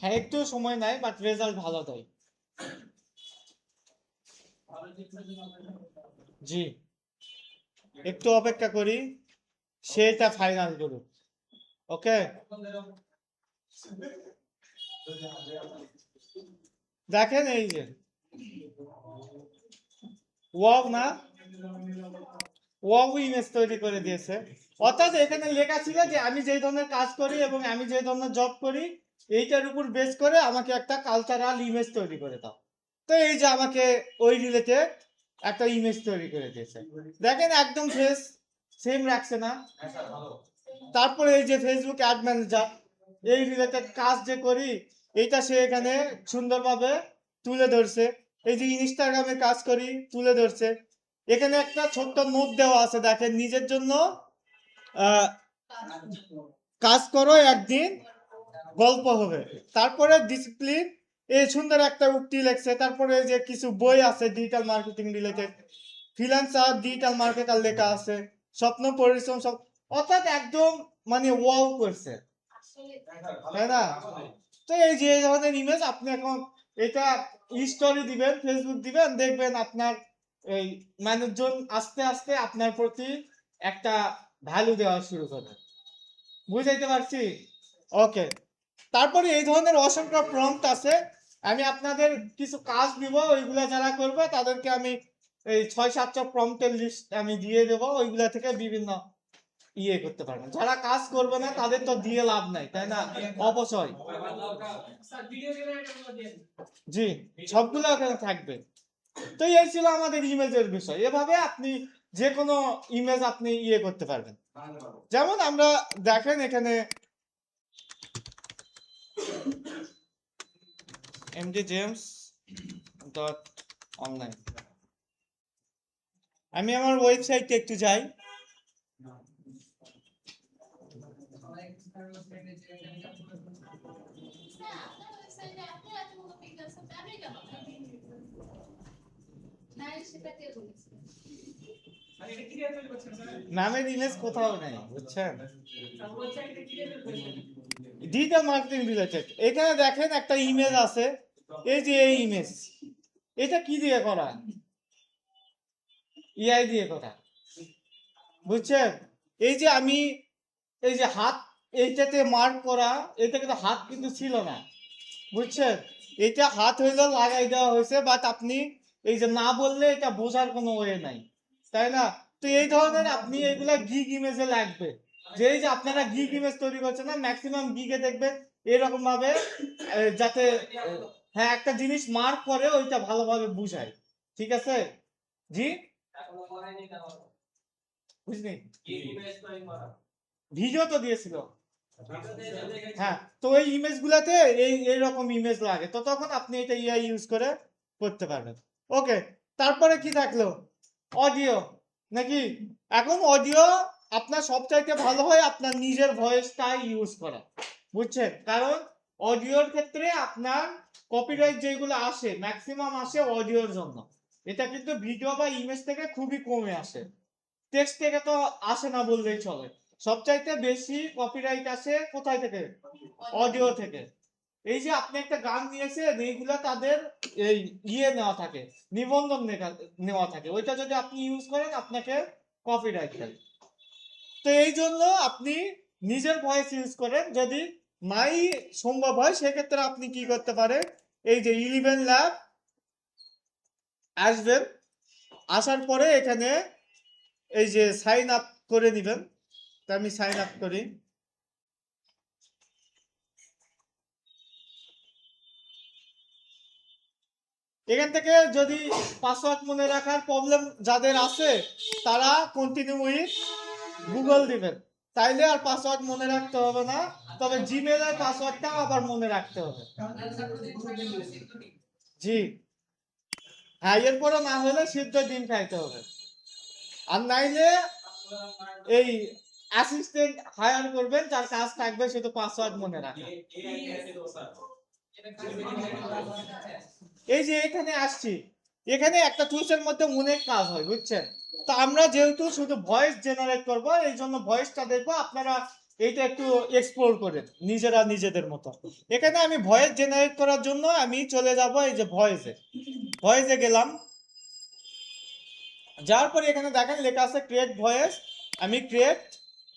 হ্যাঁ একটু সময় নেয় বাট রেজাল্ট ভালো দেয়। জি একটু অপেক্ষা করি, সেটা ফাইনাল করুক। ওকে দেখেন এই যে ওয়াও না, ওয়াও ইমেজ তৈরি করে দিয়েছে। অর্থাৎ এখানে লেখা ছিল যে আমি যে ধরনের কাজ করি এবং আমি যে ধরনের জব করি এইটার উপর বেস করে আমাকে একটা কালচারাল ইমেজ তৈরি করে দাও। তো এই যে আমাকে ওই রিলেটেড একটা ইমেজ তৈরি করে দিয়েছে। দেখেন একদম ফেস সেম রাখছে না। তারপরে এই যে ফেসবুক অ্যাড ম্যানেজার, এই রিলেটেড কাজ যে করি এইটা সে এখানে সুন্দরভাবে তুলে ধরছে। এই যে ইনস্টাগ্রামে কাজ করি তুলে ধরছে। এখানে একটা ছোট্ট নোট দেওয়া আছে, দেখেন নিজের জন্য আহ, কাজ করো একদিন গল্প হবে। তারপরে ডিসিপ্লিন, এই সুন্দর একটা উক্তি লেখছে। তারপরে যে কিছু বই আছে digital marketing related, freelancer digital marketer লেখা আছে, স্বপ্ন পরিশ্রম সব। অর্থাৎ একদম মানে ওয়াও করছে, তাই না? তো এই যে এই ধরনের ইমেজ আপনি এখন এটা স্টোরি দিবেন, ফেসবুক দিবেন, দেখবেন আপনার এই মানুষজন আস্তে আস্তে আপনার প্রতি একটা ভ্যালু দেওয়া শুরু করবে। বুঝাইতে পারছি? ওকে। তারপরে এই ধরনের অসংখ্য প্রম্পট আছে। আমি আপনাদের কিছু কাজ দিব, ওইগুলা যারা করবে তাদেরকে আমি এই 6-7টা প্রম্পটের লিস্ট আমি দিয়ে দেবো, ওইগুলা থেকে বিভিন্ন ইয়ে করতে পারবেন। যারা কাজ করবে না তাদের তো দিয়ে লাভ নাই, তাই না? অপচয়। জি সবগুলো ওখানে থাকবে। তো এই ছিল আমাদের ইমেজের বিষয়। এভাবে আপনি যে কোনো ইমেজ আপনি ইয়ে করতে পারবেন। যেমন আমরা দেখেন এখানে mdjames.online, আমি আমার ওয়েবসাইটে একটু যাই। নামের ইমেজ কোথাও নেই, বুঝছেন? ডিজিটাল মার্কেটিং রিলেটেড এখানে দেখেন একটা ইমেজ আছে। এই যে এই ইমেজ, এটা কি দিয়ে করা? এআই দিয়ে করা, বুঝছেন? এই যে আমি এই যে হাত এইটাতে মার্ক করা, এটা কিন্তু হাত কিন্তু ছিল না, বুঝছেন? এটা হাত হইলো লাগাই দেওয়া হয়েছে, বাট আপনি এই যে না বললে এটা বোঝার কোনো ওয়ে নাই। তাই না? তো এই ধরনের আপনি এগুলা গিগ ইমেজে লাগবে, যে এই যে আপনারা গিগ ইমেজ তৈরি করছেন না, ম্যাক্সিমাম গিগে দেখবেন এরকম ভাবে যাতে হ্যাঁ একটা জিনিস মার্ক করে ওইটা ভালোভাবে বুঝায়। ঠিক আছে জি, বুঝলি ভিডিও তো দিয়েছিল। হ্যাঁ, তো এই ইমেজ গুলাতে এইরকম ইমেজ লাগে, তো তখন আপনি এটা ইআই ইউজ করে করতে পারবেন। ওকে, তারপরে কি থাকলো? অডিও নাকি? এখন অডিও আপনার সবচাইতে ভালো হয় আপনার নিজের ভয়েসটাই ইউজ করা, বুঝছেন? কারণ অডিওর ক্ষেত্রে আপনার কপিরাইট যেগুলো আসে ম্যাক্সিমাম আসে অডিওর জন্য। এটা কিন্তু ভিডিও বা ইমেজ থেকে খুবই কমে আসে, টেক্সট থেকে তো আসে না বললেই চলে। সবচাইতে বেশি কপিরাইট আসে কোথায় থেকে? অডিও থেকে। এই যে আপনি একটা গান নিয়েছেন, এইগুলা তাদের এই নেওয়া থাকে, নিবন্ধন নেওয়া থাকে, ওইটা যদি আপনি ইউজ করেন আপনাকে কপিরাইট দেয়। তো এই জন্য আপনি নিজের ভয়েস ইউজ করেন, যদি নাই সম্ভব হয় সেক্ষেত্রে আপনি কি করতে পারেন, এই যে 11 ল্যাব আসবেন, আসার পরে এখানে এই যে সাইন আপ করে নেবেন। তা আমি সাইন আপ করি। এখান থেকে যদি পাসওয়ার্ড মনে রাখার প্রবলেম যাদের আছে তারা কন্টিনিউ উইথ গুগল দিবেন, তাইলে আর পাসওয়ার্ড মনে রাখতে হবে না। তবে জিমেলের পাসওয়ার্ডটা আবার মনে রাখতে হবে। জি হ্যাঁ, এরপরে না হলে সিদ্ধ ডিম খাইতে হবে, আর নাইলে এই অ্যাসিস্ট্যান্ট হায়ার করবেন যার কাজ থাকবে শুধু পাসওয়ার্ড মনে রাখা। এই যে এখানে আসছি, এখানে একটা টুলসের মধ্যে অনেক কাজ হয়, বুঝছেন? তো আমরা যেহেতু শুধু ভয়েস জেনারেট করব, এই জন্য ভয়েসটা দেখবো, আপনারা এইটা একটু এক্সপ্লোর করেন নিজেরা নিজেদের মতো। এখানে আমি ভয়েস জেনারেট করার জন্য আমি চলে যাব এই যে ভয়েসে, ভয়েসে গেলাম, যার পরে এখানে দেখেন লেখা আছে ক্রিয়েট ভয়েস, আমি ক্রিয়েট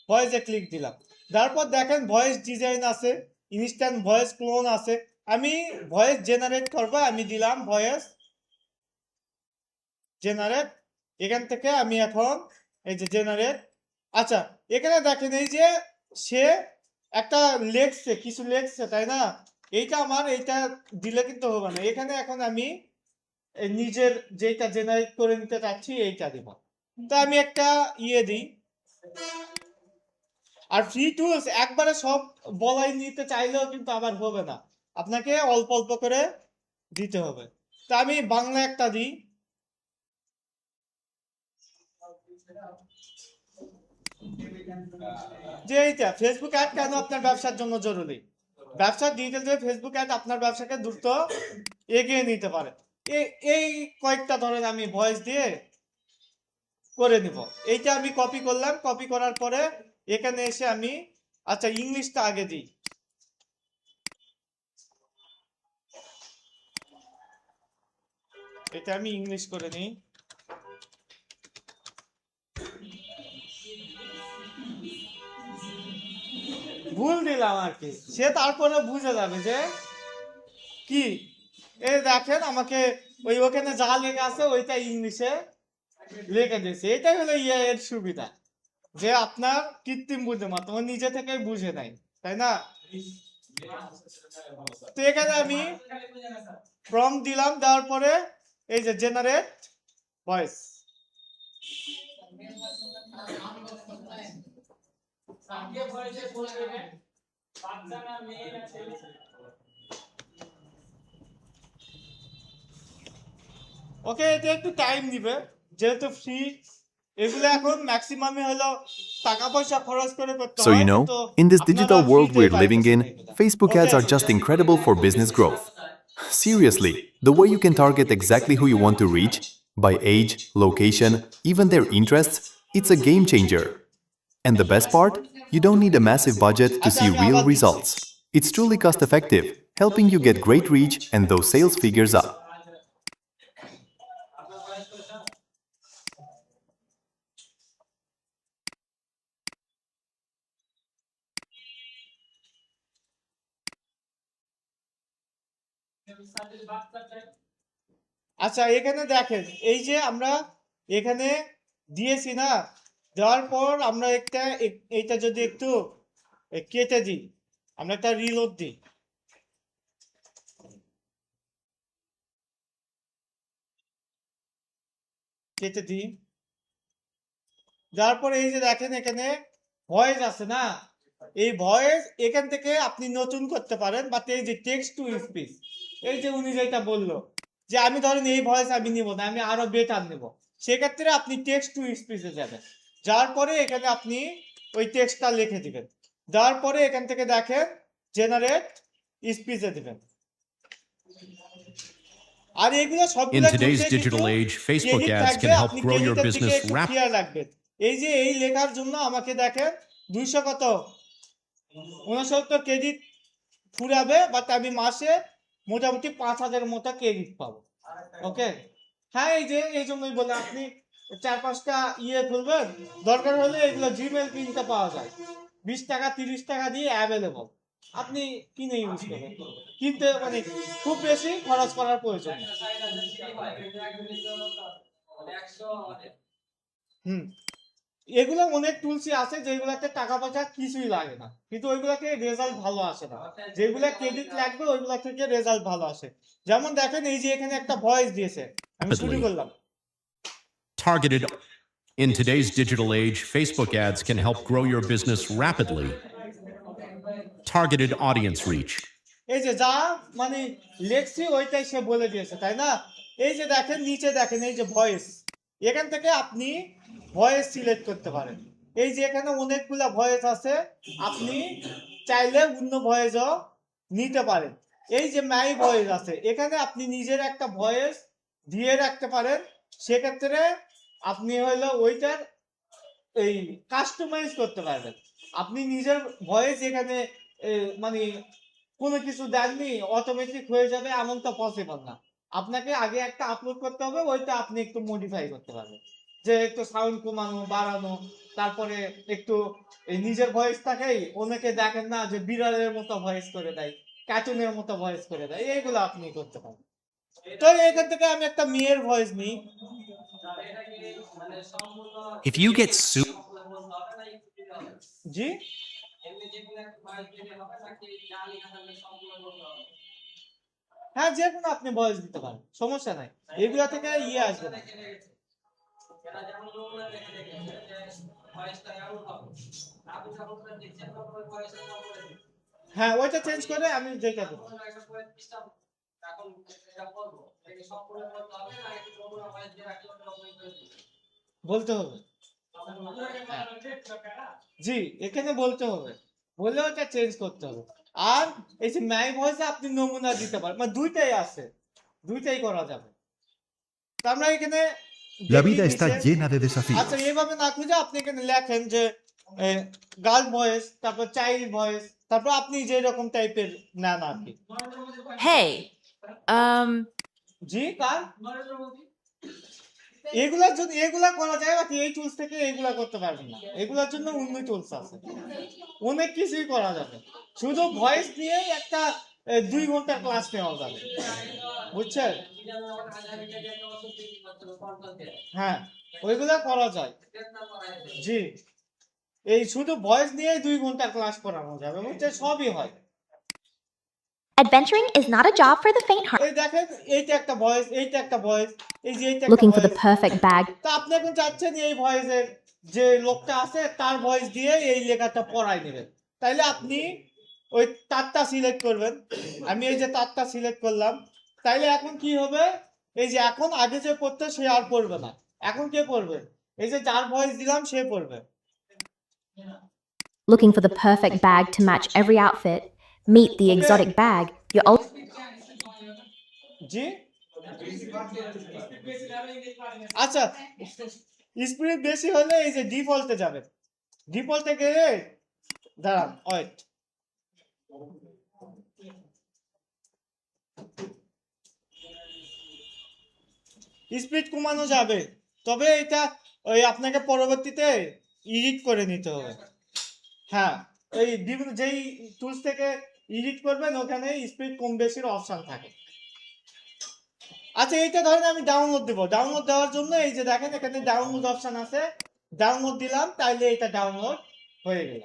ভয়েসে ক্লিক দিলাম। তারপর দেখেন ভয়েস ডিজাইন আছে, ইনস্ট্যান্ট ভয়েস ক্লোন আছে, আমি ভয়েস জেনারেট করবো, আমি দিলাম ভয়েস জেনারেট। এখান থেকে আমি এখন এই যে জেনারেট, আচ্ছা এখানে দেখেন এই যে সে একটা লেখছে, কিছু লেখছে তাই না? এইটা আমার এইটা দিলে কিন্তু হবে না, এখানে এখন আমি নিজের যেটা জেনারেট করে নিতে চাচ্ছি এইটা দিব। তো আমি একটা দিই। আর ফ্রি টুলস একবারে সব বলাই নিতে চাইলেও কিন্তু আবার হবে না, আপনাকে অল্প অল্প করে দিতে হবে। তা আমি বাংলা একটা দিই, যে এইটা ফেসবুক অ্যাড কেন আপনার ব্যবসার জন্য জরুরি, ব্যবসার ডিটেলস ফেসবুক অ্যাড আপনার ব্যবসাকে দ্রুত এগিয়ে নিতে পারে। এই কয়েকটা ধরেন আমি ভয়েস দিয়ে করে নিব। এইটা আমি কপি করলাম, কপি করার পরে এখানে এসে আমি আচ্ছা ইংলিশটা আগে দিই, এটা আমি ইংলিশ করে নিই। ভুল দিলাম আর কি, সে তারপরে বুঝে যাবে যে কি। এই দেখেন আমাকে ওই ওখানে যা লেখা আছে ওইটা ইংলিশে লিখে দিয়েছে। এটাই হলো ইয়ে এর সুবিধা, যে আপনার কৃত্রিম বুদ্ধিমত্তা ও নিজে থেকেই বুঝে নাই, তাই না? তো এখানে আমি প্রম্পট দিলাম, দেওয়ার পরে এই যে জেনারেট ভয়েস, ওকে এটা একটু টাইম নিবে যেহেতু ফ্রি, এগুলো এখন ম্যাক্সিমামে হলো টাকা পয়সা খরচ করে করতে So, হয়, কিন্তু in this আপনারা digital world ফ্রিতেই we're living পাইতেছেন in, এগুলা। Facebook okay ads are just incredible for business growth. Seriously, the way you can target exactly who you want to reach, by age, location, even their interests, it's a game changer. And the best part? You don't need a massive budget to আচ্ছা see আমি real আবার দিচ্ছি। results. It's truly cost effective, helping you get great reach and those sales figures up. আচ্ছা এখানে দেখেন এই যে আমরা এখানে দিয়েছি না, দেওয়ার পর আমরা এইটা যদি একটু কেটে দিই, আমরা একটা রিলোড দিই, কেটে দিই, দেওয়ার পর এই যে দেখেন এখানে ভয়েস আছে না, এই ভয়েস এখান থেকে আপনি নতুন করতে পারেন, বা এই যে টেক্সট টু স্পিচ, এই যে উনি যেটা বললো যে আমি ধরেন এই ভয়েস আমি নিব না, আমি আরো বেটার নেব, সেক্ষেত্রে আপনি টেক্সট টু স্পিচে যাবেন, যাওয়ার পরে এখানে আপনি ওই টেক্সটটা লিখে দিবেন, দেওয়ার পরে এখান থেকে দেখেন জেনারেট স্পিচে দিবেন। আর এগুলো In সবগুলো today's টুলসে কিন্তু digital age, Facebook credit ads থাকবে, can help আপনি grow your ক্রেডিটের দিকে business একটু rapidly. খেয়াল রাখবেন। এই যে এই লেখার জন্য আমাকে দেখেন 200 কত 69 ক্রেডিট ফুরাবে, বাট আমি মাসে মোটামুটি 5000 মতো ক্রেডিট পাবো। ওকে, হ্যাঁ এই যে এই জন্যই বলে আপনি 4-5টা খুলবেন, দরকার হলে এগুলো জিমেল কিনতে পাওয়া যায়, 20 টাকা 30 টাকা দিয়ে অ্যাভেলেবল, আপনি কিনে ইউজ করবেন, কিনতে মানে খুব বেশি খরচ করার প্রয়োজন নেই। হুম, এগুলো অনেক টুলসই আছে যেগুলোতে টাকা পয়সা কিছুই লাগে না, কিন্তু ওইগুলোতে রেজাল্ট ভালো আসে না, যেগুলো ক্রেডিট লাগবে ওইগুলো থেকে রেজাল্ট ভালো আসে। যেমন দেখেন এই যে এখানে একটা ভয়েস দিয়েছে, আমি শুরু করলাম। Targeted. In today's digital age, Facebook ads can help grow your business rapidly. Targeted audience reach. এই যে যা মানে লেখছি ওইটাই সে বলে দিয়েছে, তাই না? এই যে দেখেন নিচে দেখেন এই যে ভয়েস, এখান থেকে আপনি ভয়েস সিলেক্ট করতে পারেন, এই যে এখানে অনেকগুলা ভয়েস আছে, আপনি চাইলে অন্য ভয়েসও নিতে পারেন। এই যে মাই ভয়েস আছে, এখানে আপনি নিজের একটা ভয়েস দিয়ে রাখতে পারেন, সেক্ষেত্রে আপনি হলো ওইটার এই কাস্টমাইজ করতে পারবেন। আপনি নিজের ভয়েস এখানে মানে কোনো কিছু দেননি অটোমেটিক হয়ে যাবে এমন তো পসিবল না, আপনাকে আগে একটা আপলোড করতে হবে, ওইটা আপনি একটু মডিফাই করতে পারবেন, যে একটু সাউন্ড কমানো বাড়ানো, তারপরে একটু এই নিজের ভয়েসটাকেই অনেকে দেখেন না যে বিড়ালের মতো ভয়েস করে দেয়, কার্টুনের মতো ভয়েস করে দেয়, এইগুলো আপনি করতে পারেন। তো এখান থেকে আমি একটা মেয়ের ভয়েস নিই। If you get sued, জি, হ্যাঁ যে কোনো আপনি ভয়েস দিতে পারেন, সমস্যা নাই, এগুলা থেকে আসবে না। হ্যাঁ ওইটা চেঞ্জ করে আমি যেটা দেবো বলতে হবে। হ্যাঁ। জি, এখানে বলতে হবে, বলে ওটা চেঞ্জ করতে হবে। আর এই যে মাই ভয়েসে আপনি নমুনা দিতে পারেন, মানে দুইটাই আছে, দুইটাই করা যাবে। তো আমরা এখানে La দেখিয়ে vida está দিচ্ছে। llena de desafíos. আচ্ছা এইভাবে না খুঁজে আপনি এখানে লেখেন যে গার্ল ভয়েস, তারপর চাইল্ড ভয়েস, তারপর আপনি যে রকম টাইপের নেন আর কি। Hey, জি কার এগুলার জন্য এগুলা করা যায়, বাকি এই টুলস থেকে এগুলা করতে পারবেন না, এগুলার জন্য অন্য টুলস আছে, অনেক কিছুই করা যাবে, শুধু ভয়েস দিয়ে একটা 2 ঘন্টার ক্লাস নেওয়া যাবে, বুঝছেন? হ্যাঁ ওইগুলা করা যায়। জি, এই শুধু ভয়েস নিয়ে 2 ঘন্টার ক্লাস করানো যাবে, বুঝছেন? সবই হয়। Adventuring is not a job for the faint-hearted. এই দেখেন এইটা একটা ভয়েস, এইটা একটা ভয়েস, এই যে এইটা একটা Looking for the voice. perfect bag. তা আপনি এখন চাচ্ছেন এই ভয়েসের যে লোকটা আছে তার ভয়েস দিয়ে এই লেখাটা পড়াই নেবেন, তাইলে আপনি ওই তারটা সিলেক্ট করবেন, আমি এই যে তারটা সিলেক্ট করলাম, তাইলে এখন কি হবে, এই যে এখন আগে যে পড়তো সে আর পড়বে না, এখন কে পড়বে, এই যে যার ভয়েস দিলাম সে পড়বে। Looking for the perfect bag to match every outfit. Meet the exotic bag. Your জি আচ্ছা, স্পিড বেশি হলে এই যে ডিফল্টে যাবেন, ডিফল্টে গেলে দাঁড়ান ওয়েট, স্পিড কমানো যাবে, তবে এটা ওই আপনাকে পরবর্তীতে এডিট করে নিতে হবে। হ্যাঁ এই বিভিন্ন যেই টুলস থেকে এডিট করবেন ওখানে স্পিড কম বেশির অপশন থাকে। আচ্ছা এইটা ধরেন আমি ডাউনলোড দেবো, ডাউনলোড দেওয়ার জন্য এই যে দেখেন এখানে ডাউনলোড অপশন আছে, ডাউনলোড দিলাম, তাইলে এটা ডাউনলোড হয়ে গেল।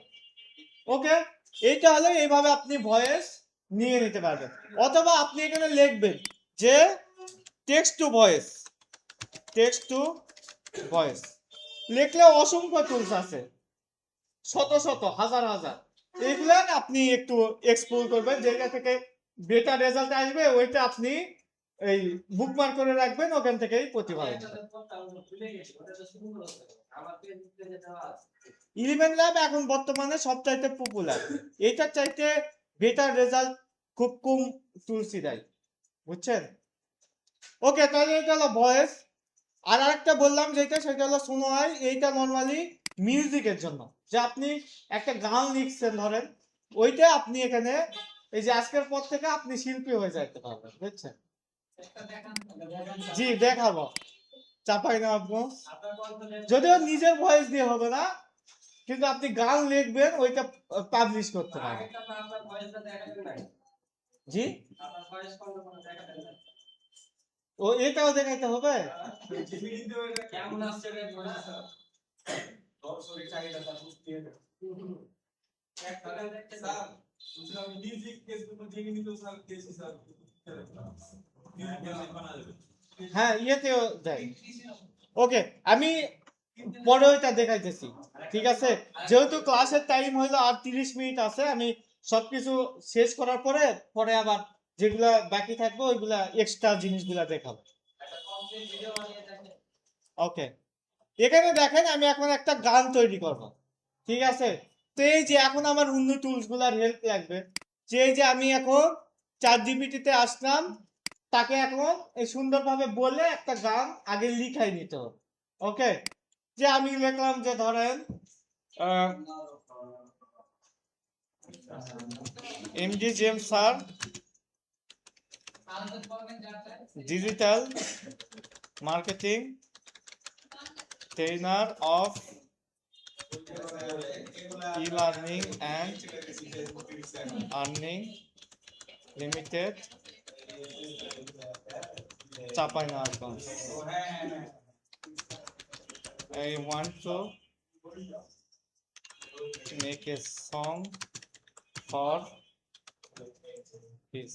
ওকে, এইটা হলো এইভাবে আপনি ভয়েস নিয়ে নিতে পারবেন। অথবা আপনি এখানে লিখবেন যে text to voice, text to voice লিখলে অসংখ্য টুলস আছে, শত শত হাজার হাজার, এইগুলা আপনি একটু এক্সপ্লোর করবেন, যেটা থেকে বেটার রেজাল্ট আসবে ওইটা আপনি এই বুকমার্ক করে রাখবেন, ওখান থেকেই প্রতিভা ইলেভেন ল্যাব এখন বর্তমানে সবচাইতে পপুলার, এইটার চাইতে বেটার রেজাল্ট খুব কম টুলসই দেয়, বুঝছেন? ওকে, তাহলে এটা হলো ভয়েস। আর আরেকটা বললাম যেটা, সেটা হলো সোনোয়াই, এইটা নর্মালি মিউজিকের জন্য, যে আপনি একটা গান লিখছেন ধরেন, ওইটা আপনি এখানে এই যে আজকের পর থেকে আপনি শিল্পী হয়ে যাইতে পারবেন, বুঝছেন? জি দেখাবো, চাপাই না আপনি, যদিও নিজের ভয়েস দিয়ে হবে না, কিন্তু আপনি গান লিখবেন ওইটা পাবলিশ করতে পারবেন। জি, ও এটাও দেখাইতে হবে। হ্যাঁ ইয়েতেও দেয়। ওকে, আমি পরে ওইটা দেখাইতেছি, ঠিক আছে? যেহেতু ক্লাসের টাইম হইলো আর 30 মিনিট আছে, আমি সবকিছু শেষ করার পরে পরে আবার যেগুলা বাকি থাকবে ওইগুলা এক্সট্রা জিনিসগুলা দেখাবো। ওকে, এখানে দেখেন আমি এখন একটা গান তৈরি করব, ঠিক আছে? তো এই যে এখন আমার অন্য টুলস গুলার হেল্প লাগবে, যে এই যে আমি এখন চ্যাট জিপিটিতে আসলাম, তাকে এখন এই সুন্দরভাবে বলে একটা গান আগে লিখাই নিতে হবে। ওকে, যে আমি লিখলাম যে ধরেন MD James sir digital marketing trainer of e-learning and earning limited Chapainarganj. I want to make a song for his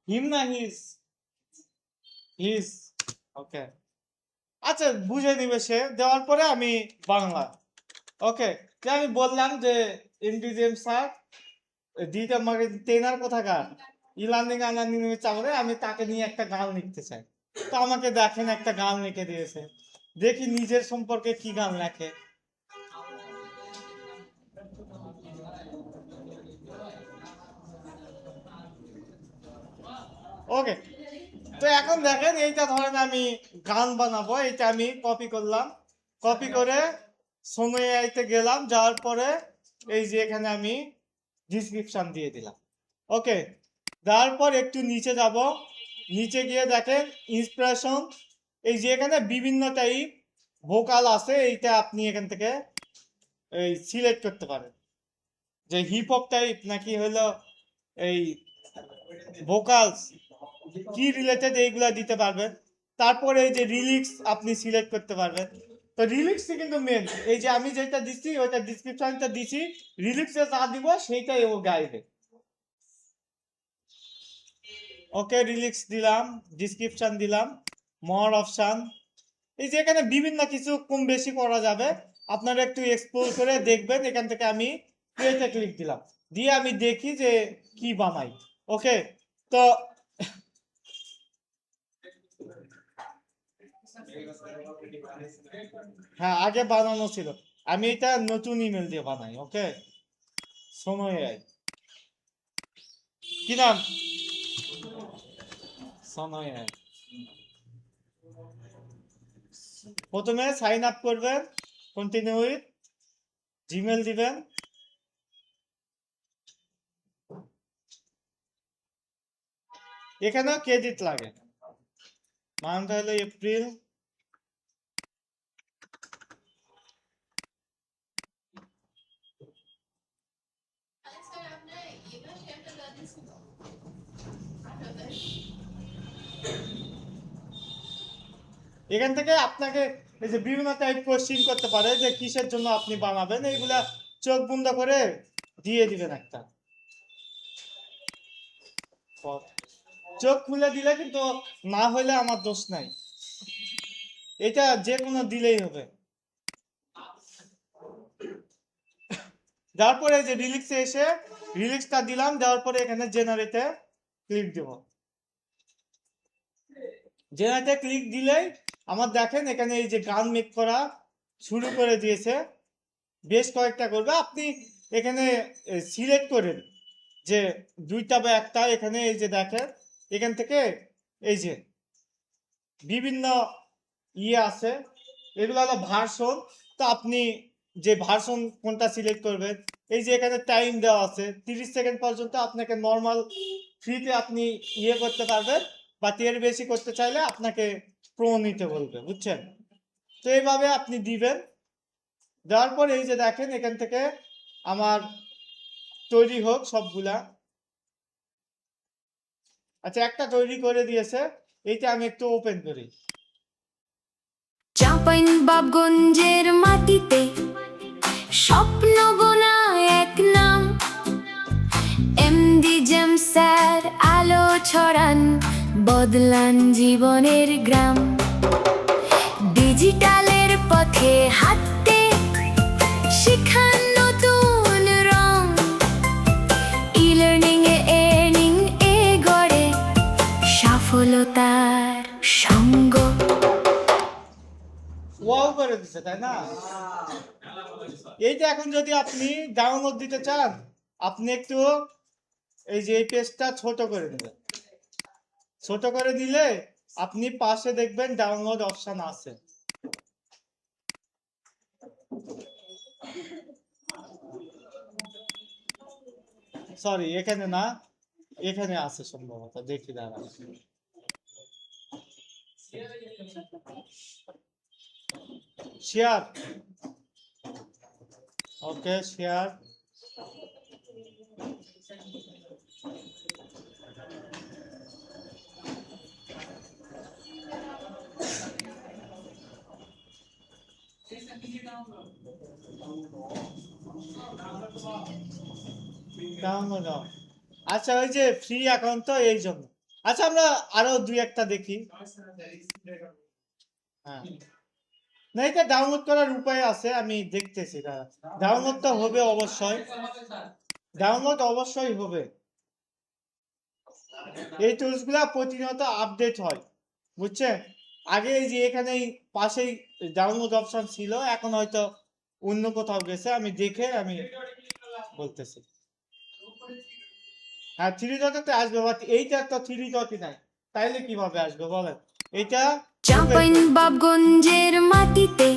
him na his okay. আচ্ছা বুঝে নিবে সে, দেওয়ার পরে আমি বাংলা ওকে, যে আমি বললাম যে এমডিজিএম স্যার ডিজিটাল মার্কেটিং ট্রেনার কোথাকার, ই লার্নিং আর্নিং চাপড়ে, আমি তাকে নিয়ে একটা গান লিখতে চাই। তো আমাকে দেখেন একটা গান লিখে দিয়েছে, দেখি নিজের সম্পর্কে কি গান লেখে। ওকে, তো এখন দেখেন এইটা ধরেন আমি গান বানাবো, এইটা আমি কপি করলাম, কপি করে সময় আইতে গেলাম, যাওয়ার পরে এই যে এখানে আমি ডিসক্রিপশন দিয়ে দিলাম। ওকে, তারপর একটু নিচে যাব, নিচে গিয়ে দেখেন ইন্সপিরেশন, এই যে এখানে বিভিন্ন টাইপ ভোকাল আছে, এইটা আপনি এখান থেকে এই সিলেক্ট করতে পারেন, যে হিপ হপ টাইপ নাকি হলো এই ভোকালস কি রিলেটেড, এইগুলা দিতে পারবেন। তারপরে এই যে রিলিক্স আপনি সিলেক্ট করতে পারবেন। তো রিলিক্সই কিন্তু মেন, এই যে আমি যেটা দিচ্ছি ওইটা ডিসক্রিপশনটা দিছি, রিলিক্সে যা দিব সেইটাই ও গাইবে। ওকে, রিলিক্স দিলাম, ডিসক্রিপশন দিলাম, মোর অপশন, এই যে এখানে বিভিন্ন কিছু কম বেশি করা যাবে, আপনারা একটু এক্সপ্লোর করে দেখবেন। এখান থেকে আমি ক্রিয়েটে ক্লিক দিলাম, দিয়ে আমি দেখি যে কি বানাই। ওকে, তো হ্যাঁ আগে বানানো ছিল, আমি এটা নতুন ইমেল দিয়ে বানাই। ওকে, সময় কি নাম, সময় প্রথমে সাইন আপ করবেন, কন্টিনিউ উইথ জিমেল দিবেন, এখানেও ক্রেডিট লাগে, মান্থ হলো এপ্রিল, এখান থেকে আপনাকে এই যে বিভিন্ন টাইপ কোশ্চিন করতে পারে যে কিসের জন্য আপনি বানাবেন, এইগুলা চোখ বন্ধ করে দিয়ে দিবেন একটা। চোখ খুলে দিলে কিন্তু না হইলে আমার দোষ নাই, এটা যে কোনো দিলেই হবে। তারপরে যে রিলিক্সে এসে রিলিক্সটা দিলাম, দেওয়ার পরে এখানে জেনারেটে ক্লিক দেব। জেনারেটে ক্লিক দিলেই আমার দেখেন এখানে এই যে গান মেক করা শুরু করে দিয়েছে, বেশ কয়েকটা করবে। আপনি এখানে সিলেক্ট করেন যে দুইটা বা একটা, এখানে এই যে দেখেন এখান থেকে এই যে বিভিন্ন আছে, এগুলো হলো ভার্সন। তো আপনি যে ভার্সন কোনটা সিলেক্ট করবেন, এই যে এখানে টাইম দেওয়া আছে 30 সেকেন্ড পর্যন্ত আপনাকে নর্মাল ফ্রিতে আপনি করতে পারবেন, বা এর বেশি করতে চাইলে আপনাকে প্রো নিতে বলবে, বুঝছেন? তো এইভাবে আপনি দিবেন। দেওয়ার পর এই যে দেখেন এখান থেকে আমার তৈরি হোক সবগুলা। আচ্ছা, একটা তৈরি করে দিয়েছে, এইটা আমি একটু ওপেন করি। চাঁপাইনবাবগঞ্জের মাটিতে স্বপ্ন বোনা এক নাম, এমডি জেম স্যার আলো ছড়ান, বদলান জীবনের গ্রাম। ডিজিটালের পথে হাঁটতে শিখান নতুন রং, ই-লার্নিং এ এর্নিং এ গড়ে সফলতার সঙ্গ। ওয়াও করে দিচ্ছে, তাই না? এইটা এখন যদি আপনি ডাউনলোড দিতে চান, আপনি একটু এই যে এই পেজটা ছোট করে নেবেন। ছোট করে দিলে আপনি পাশে দেখবেন ডাউনলোড অপশন আছে। সরি, এখানে না, এখানে আছে সম্ভবত, দেখি দাঁড়া। শেয়ার, ওকে, শেয়ার। আচ্ছা, ওই যে ফ্রি অ্যাকাউন্ট তো এই জন্য। আচ্ছা, আমরা আরো দুই একটা দেখি। হ্যাঁ, না, এটা ডাউনলোড করার উপায় আছে, আমি দেখতেছি। ডাউনলোড তো হবে অবশ্যই, ডাউনলোড অবশ্যই হবে। এই টুলস গুলা প্রতিনিয়ত আপডেট হয়, বুঝছেন? আগে এই যে এখানে পাশেই ডাউনলোড অপশন ছিল, এখন হয়তো অন্য কোথাও গেছে, আমি দেখে আমি বলতেছি। হ্যাঁ, 3 ডটে আসবে, বাট এইটা তো 3 ডটই নাই, তাইলে কিভাবে আসবে বলেন? এইটা চাঁপাইনবাবগঞ্জের মাটিতে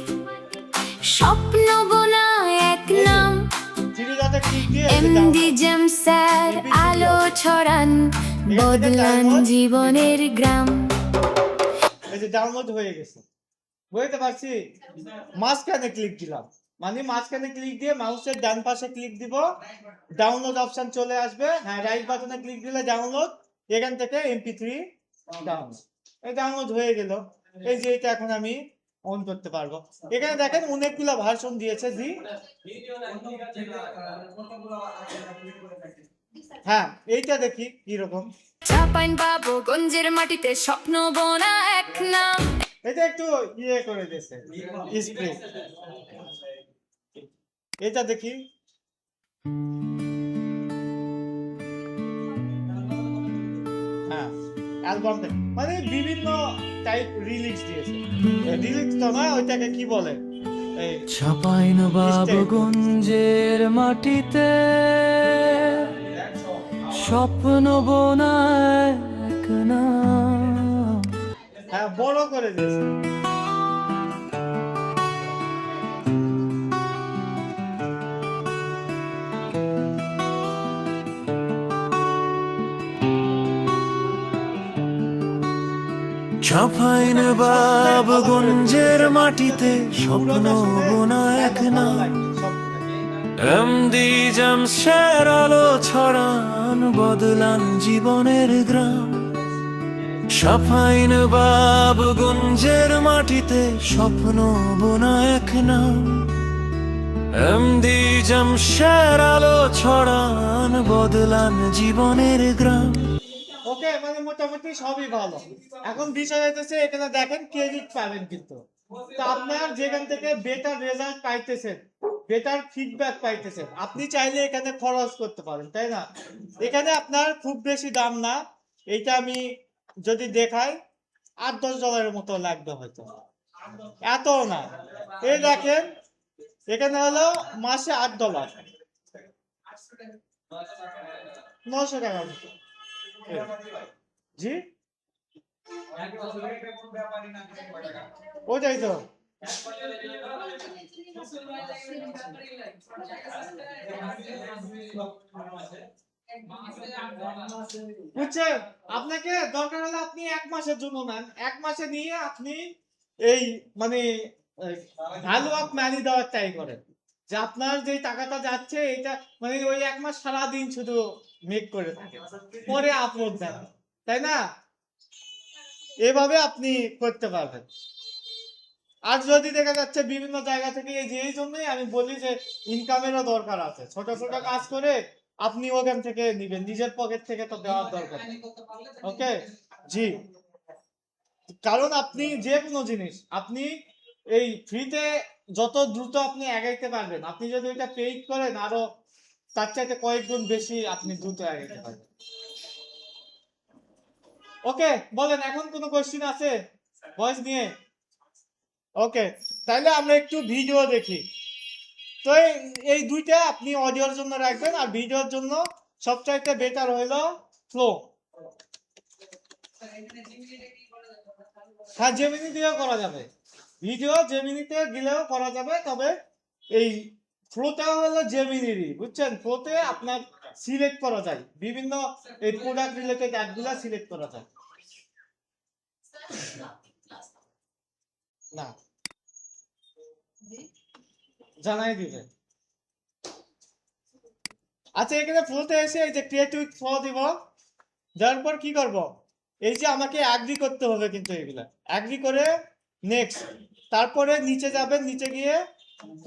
স্বপ্ন বোনা এক নাম, 3 ডটে ক্লিক দিয়ে এমডি জেম স্যার আলো ছড়ান, বদলান জীবনের গ্রাম। এই যে ডাউনলোড হয়ে গেছে, বুঝতে পারছি। মাঝখানে ক্লিক দিলাম, মানে মাঝখানে ক্লিক দিয়ে মাউসের ডান পাশে ক্লিক দিব, ডাউনলোড অপশন চলে আসবে। হ্যাঁ, রাইট বাটনে ক্লিক দিলে ডাউনলোড, এখান থেকে MP3 ডাউনলোড, এই ডাউনলোড হয়ে গেল। এই যে এটা এখন আমি অন করতে পারবো। এখানে দেখেন অনেকগুলো ভার্সন দিয়েছে। জি, হ্যাঁ, এইটা দেখি কিরকম। চাঁপাইনবাবগঞ্জের মাটিতে স্বপ্ন বোনা এক নাম। এটা একটু করে দিয়েছে স্প্রে, এটা দেখি। হ্যাঁ, অ্যালবাম মানে বিভিন্ন টাইপ রিলিক্স দিয়েছে। রিলিক্স তো না, ওইটাকে কি বলে? এই চাঁপাইনবাবগঞ্জের মাটিতে স্বপ্ন বোনা এক নাম। হ্যাঁ, বড় করে দিয়েছে। চাঁপাইনবাবগঞ্জের মাটিতে স্বপ্ন বোনা এক নাম, এমডি জামশের আলো ছড়ান, বদলান জীবনের গ্রাম। সাফাইন বাবগঞ্জের মাটিতে স্বপ্ন বোনা এক নাম এমডি জামশের আলো ছড়ান বদলান জীবনের গ্রাম। ওকে, মানে মোটামুটি সবই ভালো। এখন বিষয় হইতেছে এখানে দেখেন ক্রেডিট পাবেন কিন্তু। তো আপনার যেখান থেকে বেটার রেজাল্ট পাইতেছেন, বেটার ফিডব্যাক পাইতেছেন, আপনি চাইলে এখানে খরচ করতে পারেন, তাই না? এখানে আপনার খুব বেশি দাম না, এইটা আমি যদি দেখাই $8-10 মতো লাগবে হয়তো, এত না। এই দেখেন এখানে হলো মাসে $8, $900 মতো। জি, ওটাই তো। বুঝছেন, আপনাকে দরকার হলে আপনি 1 মাসের জন্য নেন, 1 মাসে নিয়ে আপনি এই মানে ভ্যালু অফ মানি দেওয়ার ট্রাই করেন, যে আপনার যে টাকাটা যাচ্ছে এটা মানে ওই 1 মাস সারাদিন শুধু মেক করে থাকে, পরে আপলোড দেন, তাই না? এভাবে আপনি করতে পারবেন। আর যদি দেখা যাচ্ছে বিভিন্ন জায়গা থেকে, এই জন্যই আমি বলি যে ইনকামেরও দরকার আছে, ছোট ছোট কাজ করে আপনি ওখান থেকে নিবেন, নিজের পকেট থেকে তো দেওয়ার দরকার। ওকে, জি, কারণ আপনি যে কোনো জিনিস আপনি এই ফ্রিতে যত দ্রুত আপনি আগাইতে পারবেন, আপনি যদি এটা পেইড করেন আরো তার চাইতে কয়েক গুণ বেশি আপনি দ্রুত আগাইতে পারবেন। ওকে, বলেন এখন কোনো কোশ্চেন আছে ভয়েস নিয়ে? ওকে, তাহলে আমরা একটু ভিডিও দেখি। তো এই দুইটা আপনি অডিওর জন্য রাখবেন, আর ভিডিওর জন্য সবচাইতে বেটার হলো ফ্লো। হ্যাঁ, জেমিনি দিয়েও করা যাবে, ভিডিও জেমিনিতে দিলেও করা যাবে, তবে এই ফ্লোটা হলো জেমিনিরই, বুঝছেন? ফ্লোতে আপনার সিলেক্ট করা যায় বিভিন্ন এই প্রোডাক্ট রিলেটেড অ্যাপগুলা সিলেক্ট করা যায় না, জানাই দিবে। আচ্ছা, এখানে ফ্লোতে এসে এই যে ক্রিয়েট উইথ ফ্লো দিব, দেওয়ার পর কি করব, এই যে আমাকে অ্যাগ্রি করতে হবে, কিন্তু এগুলা অ্যাগ্রি করে নেক্সট, তারপরে নিচে যাবেন, নিচে গিয়ে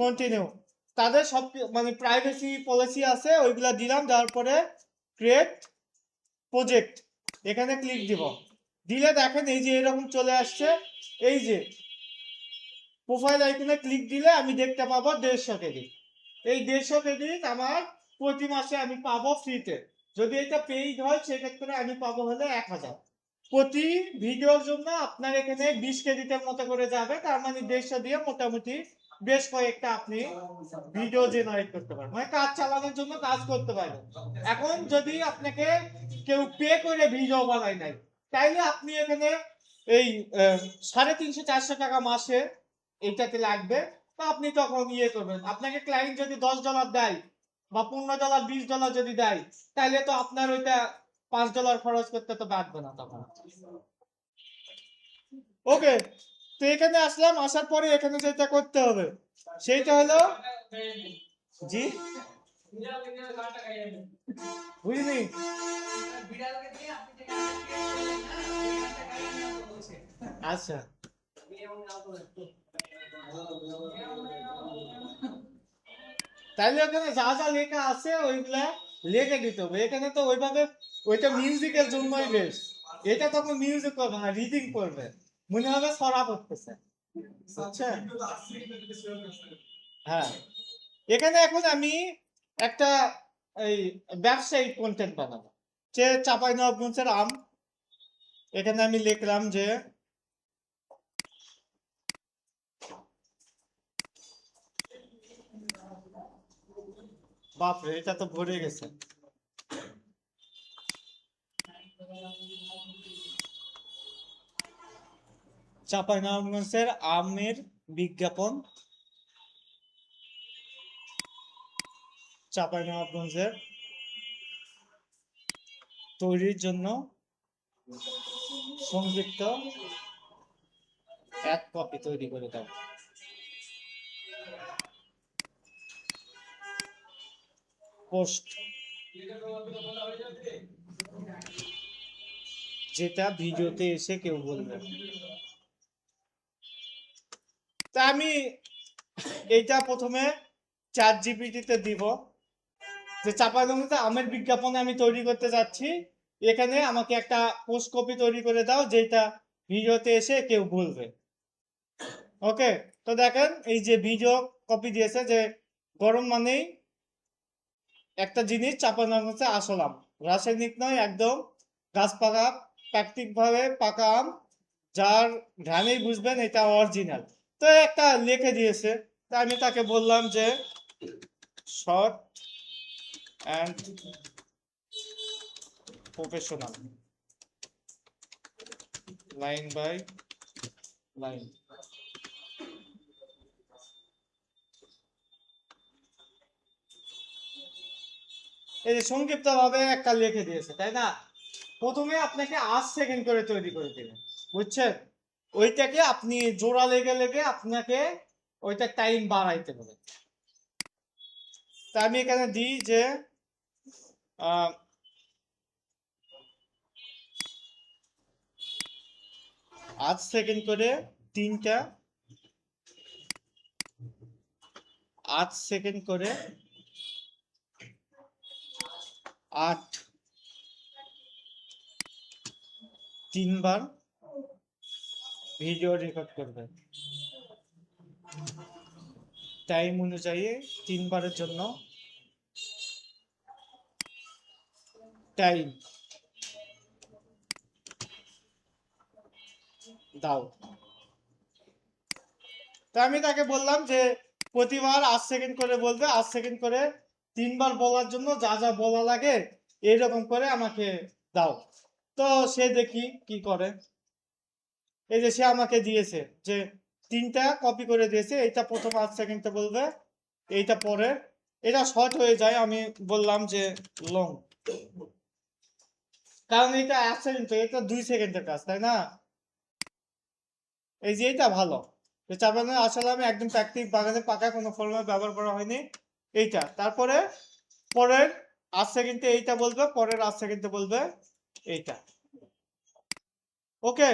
কন্টিনিউ, তাদের সব মানে প্রাইভেসি পলিসি আছে ওইগুলা দিলাম, দেওয়ার পরে ক্রিয়েট প্রজেক্ট এখানে ক্লিক দিব, দিলে দেখেন এই যে এরকম চলে আসছে। এই যে প্রোফাইল আইকনে ক্লিক দিলে আমি দেখতে পাবো 150 ক্রেডিট। এই 150 ক্রেডিট আমার প্রতি মাসে আমি পাবো ফ্রিতে। যদি এটা পেইড হয় সেক্ষেত্রে আমি পাবো হলে 1000 প্রতি ভিডিওর জন্য। আপনার এখানে 20 ক্রেডিটের মতো করে যাবে, তার মানে 150 দিয়ে মোটামুটি বেশ কয়েকটা আপনি ভিডিও জেনারেট করতে পারবেন, মানে কাজ চালানোর জন্য কাজ করতে পারবেন। এখন যদি আপনাকে কেউ পে করে ভিডিও বানায় নাই, তাইলে আপনি এখানে এই 350-400 টাকা মাসে এইটাতে লাগবে, তো আপনি তখন ইয়ে করবেন। আপনাকে ক্লায়েন্ট যদি $10 দেয় বা $15, $20 যদি দেয়, তাহলে তো আপনার ওইটা $5 খরচ করতে তো বাঁচবে না তখন। ওকে, তো এখানে আসলাম, আসার পরে এখানে যেটা করতে হবে সেইটা হলো, জি বুঝলি, আচ্ছা তাহলে ওখানে যা যা লেখা আছে ওইগুলা লিখে দিতে হবে। এখানে তো ওইভাবে ওইটা মিউজিকের জন্যই বেশ, এটা তখন মিউজিক করবে না, রিডিং করবে, মনে হবে ছড়া পড়তেছে, বুঝছেন? হ্যাঁ, এখানে এখন আমি একটা এই ব্যবসায়িক কন্টেন্ট বানাবো, যে চাঁপাইনবাবগঞ্জের আম। এখানে আমি লিখলাম যে বাপরে, এটা তো ভরে গেছে। চাঁপাইনবাবগঞ্জের আমের বিজ্ঞাপন, চাঁপাইনবাবগঞ্জের তৈরির জন্য সংযুক্ত 1 কপি তৈরি করে দাও। পোস্ট যেটা ভিডিওতে এসে কেউ বলবে। তা আমি এইটা প্রথমে চ্যাট জিপিটিতে দিব যে চাঁপাইনবাবগঞ্জে আমের বিজ্ঞাপনে আমি তৈরি করতে যাচ্ছি, এখানে আমাকে একটা পোস্ট কপি তৈরি করে দাও যেটা ভিডিওতে এসে কেউ বলবে। ওকে, তো দেখেন এই যে ভিডিও কপি দিয়েছে যে গরম মানেই একটা জিনিস চাঁপাইনবাবগঞ্জে আসলাম, রাসায়নিক নয়, একদম গাছ পাকা প্রাকৃতিকভাবে পাকা আম, যার ঘ্রাণেই বুঝবেন এটা অরিজিনাল। তো একটা লিখে দিয়েছে, তা আমি তাকে বললাম যে short and professional, line by line. এই যে সংক্ষিপ্ত ভাবে একটা লিখে দিয়েছে, তাই না? প্রথমে আপনাকে 8 সেকেন্ড করে তৈরি করে দিবেন, বুঝছেন? ওইটাকে আপনি জোড়া লেগে লেগে আপনাকে ওইটা টাইম বাড়াইতে হবে। তা আমি এখানে দিই যে 8 সেকেন্ড করে তিনটা, 8 সেকেন্ড করে 8 তিনবার ভিডিও রেকর্ড করবেন, টাইম অনুযায়ী 3 বারের জন্য টাইম দাও। তো আমি তাকে বললাম যে প্রতিবার 8 সেকেন্ড করে বলবে, 8 সেকেন্ড করে 3 বার বলার জন্য যা যা বলা লাগে এইরকম করে আমাকে দাও। তো সে দেখি কি করে। এই যে সে আমাকে দিয়েছে যে 3টা কপি করে দিয়েছে, এইটা প্রথম 8 সেকেন্ডে বলবে, এইটা পরে, এটা শর্ট হয়ে যায়, আমি বললাম যে লং, কারণ এটা 1 সেকেন্ড তো, এটা 2 সেকেন্ডের কাজ, তাই না? এই যে এটা ভালো, যে চা বাগানে আসলে আমি একদম প্রাকৃতিক বাগানে পাকা, কোনো ফর্মুলা ব্যবহার করা হয়নি এইটা। তারপরে পরের 8 সেকেন্ডে এইটা বলবে, পরের 8 সেকেন্ডে বলবে এইটা। ওকে,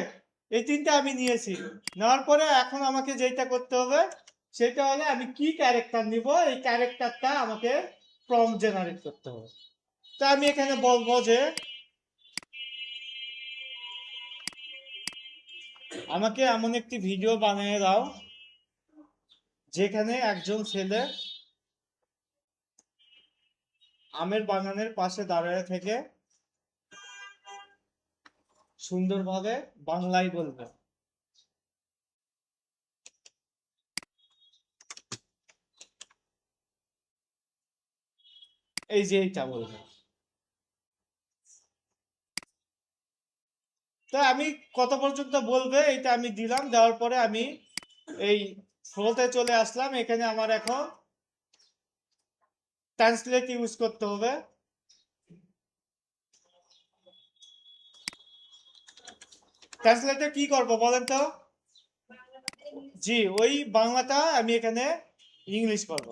এই 3টা আমি নিয়েছি। নেওয়ার পরে এখন আমাকে যেটা করতে হবে সেটা হলো আমি কি ক্যারেক্টার নিব, এই ক্যারেক্টারটা আমাকে প্রম্পট জেনারেট করতে হবে। তো আমি এখানে বলবো যে আমাকে এমন একটি ভিডিও বানিয়ে দাও যেখানে একজন ছেলে আমের বাগানের পাশে দাঁড়িয়ে থেকে সুন্দরভাবে বাংলায় বলবে। এই যে এইটা বলবে। তো আমি কত পর্যন্ত বলবে এইটা আমি দিলাম, দেওয়ার পরে আমি এই ফ্লোতে চলে আসলাম। এখানে আমার এখন ট্রান্সলেট ইউজ করতে হবে। ট্রান্সলেটে কি করব বলেন তো? জি, ওই বাংলাটা আমি এখানে ইংলিশ করব,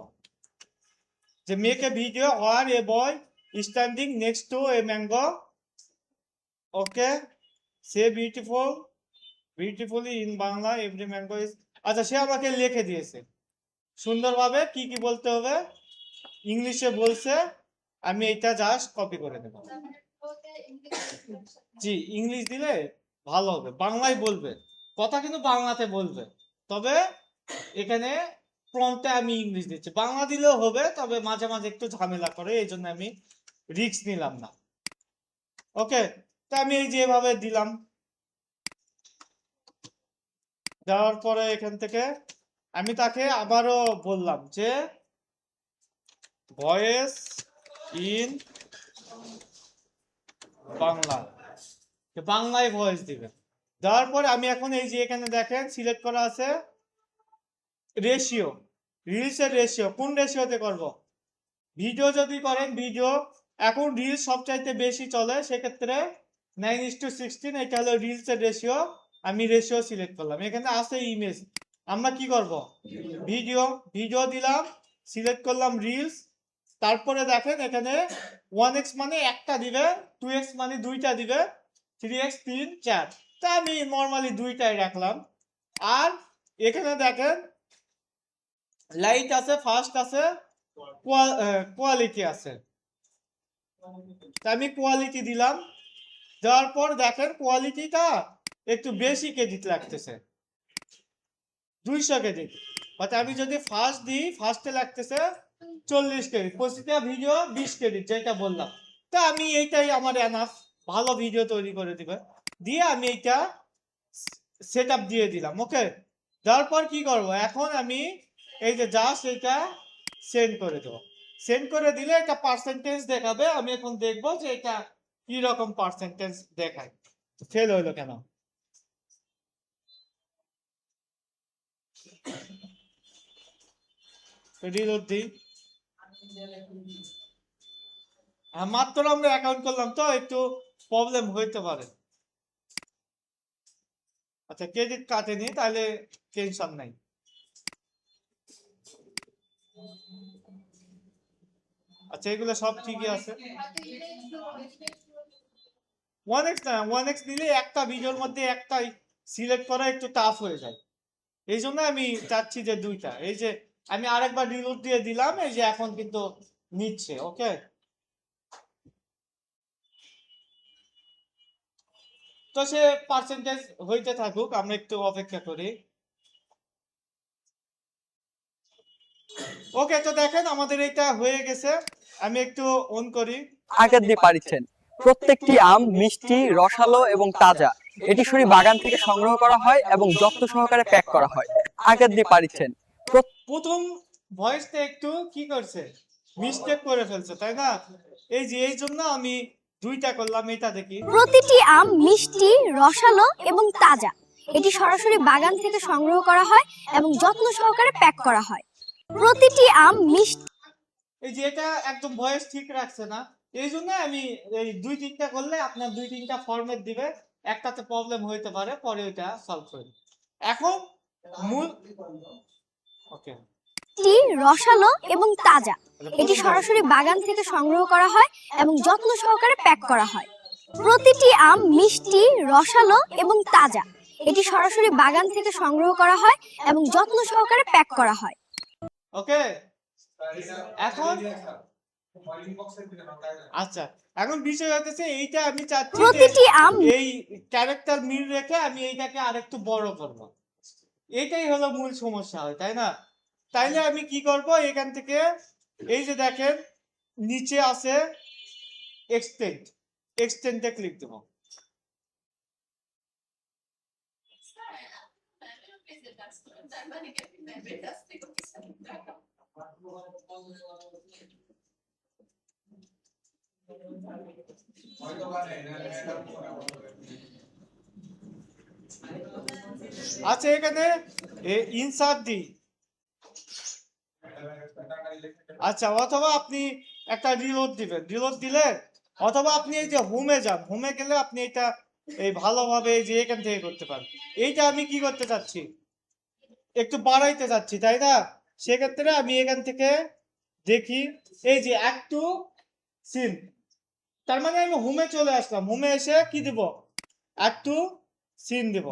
যে make a video where a boy standing next to a mango, okay, সে beautifully in Bangla every mango is. আচ্ছা, সে আমাকে লিখে দিয়েছে সুন্দরভাবে কি কি বলতে হবে, ইংলিশে বলছে, আমি এটা জাস্ট কপি করে দেব। জি, ইংলিশ দিলে ভালো হবে, বাংলায় বলবে, কথা কিন্তু বাংলাতে বলবে, তবে এখানে প্রম্পটে আমি ইংলিশ দিচ্ছি। বাংলা দিলেও হবে, তবে মাঝে মাঝে একটু ঝামেলা করে, এই জন্য আমি রিস্ক নিলাম না। ওকে, তো আমি এই যে এভাবে দিলাম, দেওয়ার পরে এখান থেকে আমি তাকে আবারও বললাম যে ভয়েস ইন বাংলা, বাংলায় ভয়েস দিবে। দেওয়ার পরে আমি এখন এই যে এখানে দেখেন সিলেক্ট করা আছে রেশিও, রিলসের রেশিও, কোন রেশিওতে করব? ভিডিও যদি করেন, ভিডিও এখন রিলস সবচাইতে বেশি চলে, সেক্ষেত্রে 9:16, এটা হলো রিলসের রেশিও। আমি রেশিও সিলেক্ট করলাম। এখানে আছে ইমেজ, আমরা কি করব? ভিডিও, ভিডিও দিলাম, সিলেক্ট করলাম রিলস। তারপরে দেখেন এখানে 1x মানে একটা দিবে, 2x মানে দুইটা দিবে, 3x 3 4, তা আমি নর্মালি দুইটাই রাখলাম। আর এখানে দেখেন লাইট আছে, ফাস্ট আছে, কোয়ালিটি আছে, তা আমি কোয়ালিটি দিলাম। দেওয়ার পর দেখেন কোয়ালিটিটা একটু বেশি ক্রেডিট লাগতেছে, 200 ক্রেডিট। বাট আমি যদি ফার্স্ট দিই, ফার্স্টে লাগতেছে 40 ক্রেডিট, প্রতিটা ভিডিও 20 ক্রেডিট যেটা বললাম। তা আমি এইটাই আমার এনাফ, ভালো ভিডিও তৈরি করে দিবে, দিয়ে আমি এইটা সেট আপ দিয়ে দিলাম। ওকে, দেওয়ার পর কি করব, এখন আমি এই যে জাস্ট এইটা সেন্ড করে দেবো। সেন্ড করে দিলে এটা পার্সেন্টেজ দেখাবে। আমি এখন দেখবো যে এটা কি রকম পার্সেন্টেজ দেখায়। ফেল হইলো কেন? রিলোড দিই। মাত্র আমরা অ্যাকাউন্ট করলাম তো একটু প্রবলেম হইতে পারে। আচ্ছা, ক্রেডিট কাটেনি, তাহলে টেনশন নাই। আচ্ছা, এগুলো সব ঠিকই আছে। 1x না, 1x নিলে একটা ভিডিওর মধ্যে একটাই সিলেক্ট করা একটু টাফ হয়ে যায়। এই জন্য আমি চাচ্ছি যে দুইটা। এই যে আমি আরেকবার রিলোড দিয়ে দিলাম, এই যে এখন কিন্তু নিচ্ছে। ওকে, তো সে পার্সেন্টেজ হইতে থাকুক, আমরা একটু অপেক্ষা করি। ওকে, তো দেখেন আমাদের এটা হয়ে গেছে। আমি একটু অন করি। আগের দিয়ে পারিচ্ছেন প্রত্যেকটি আম মিষ্টি, রসালো এবং তাজা। এটি সরাসরি বাগান থেকে সংগ্রহ করা হয় এবং যত্ন সহকারে প্যাক করা হয়। আগের দিয়ে পারিচ্ছেন প্রথম ভয়েসটা একটু কি করছে, মিস্টেক করে ফেলছে, তাই না? এই যে এই জন্য আমি দুইটা করলাম, এটা দেখি। প্রতিটি আম মিষ্টি, রসালো এবং তাজা। এটি সরাসরি বাগান থেকে সংগ্রহ করা হয় এবং যত্ন সহকারে প্যাক করা হয়। প্রতিটি আম মিষ্টি। এই যে এটা একদম ভয়েস ঠিক রাখছে না, এই জন্য আমি এই 2-3টা করলে আপনার 2-3টা ফরম্যাট দিবে, একটাতে প্রবলেম হইতে পারে, পরে ওইটা সলভ করে। এখন মূল ওকে, রসালো এবং তাজা। এটি সরাসরি বাগান থেকে সংগ্রহ করা হয় এবং যত্ন সহকারে প্যাক করা হয়। প্রতিটি আম মিষ্টি, রসালো এবং তাজা। এটি সরাসরি বাগান থেকে সংগ্রহ করা হয় এবং যত্ন সহকারে প্যাক করা হয়। ওকে, এখন আচ্ছা, এখন বিষয় হচ্ছে এইটা আমি চাচ্ছি প্রতিটি আম এই ক্যারেক্টার মিল রেখে আমি এইটাকে আরেকটু বড় করব। এটাই হলো মূল সমস্যা হয়, তাই না? তাইলে আমি কি করব, এখান থেকে এই যে দেখেন নিচে আছে এক্সটেন্ড, এক্সটেন্ডে ক্লিক দেব। আচ্ছা, এখানে ইনসার্ট দিই। আচ্ছা, অথবা আপনি একটা রিলোড দিবেন, রিলোড দিলে, অথবা আপনি এই যে হোমে যান, হোমে গেলে আপনি এটা এই ভালোভাবে এই যে এখান থেকে করতে পারেন। এইটা আমি কি করতে চাচ্ছি, একটু বাড়াইতে চাচ্ছি, তাই না? সেক্ষেত্রে আমি এখান থেকে দেখি এই যে একটু সিন, তার মানে আমি হোমে চলে আসলাম। হোমে এসে কি দিব, একটু সিন দেব।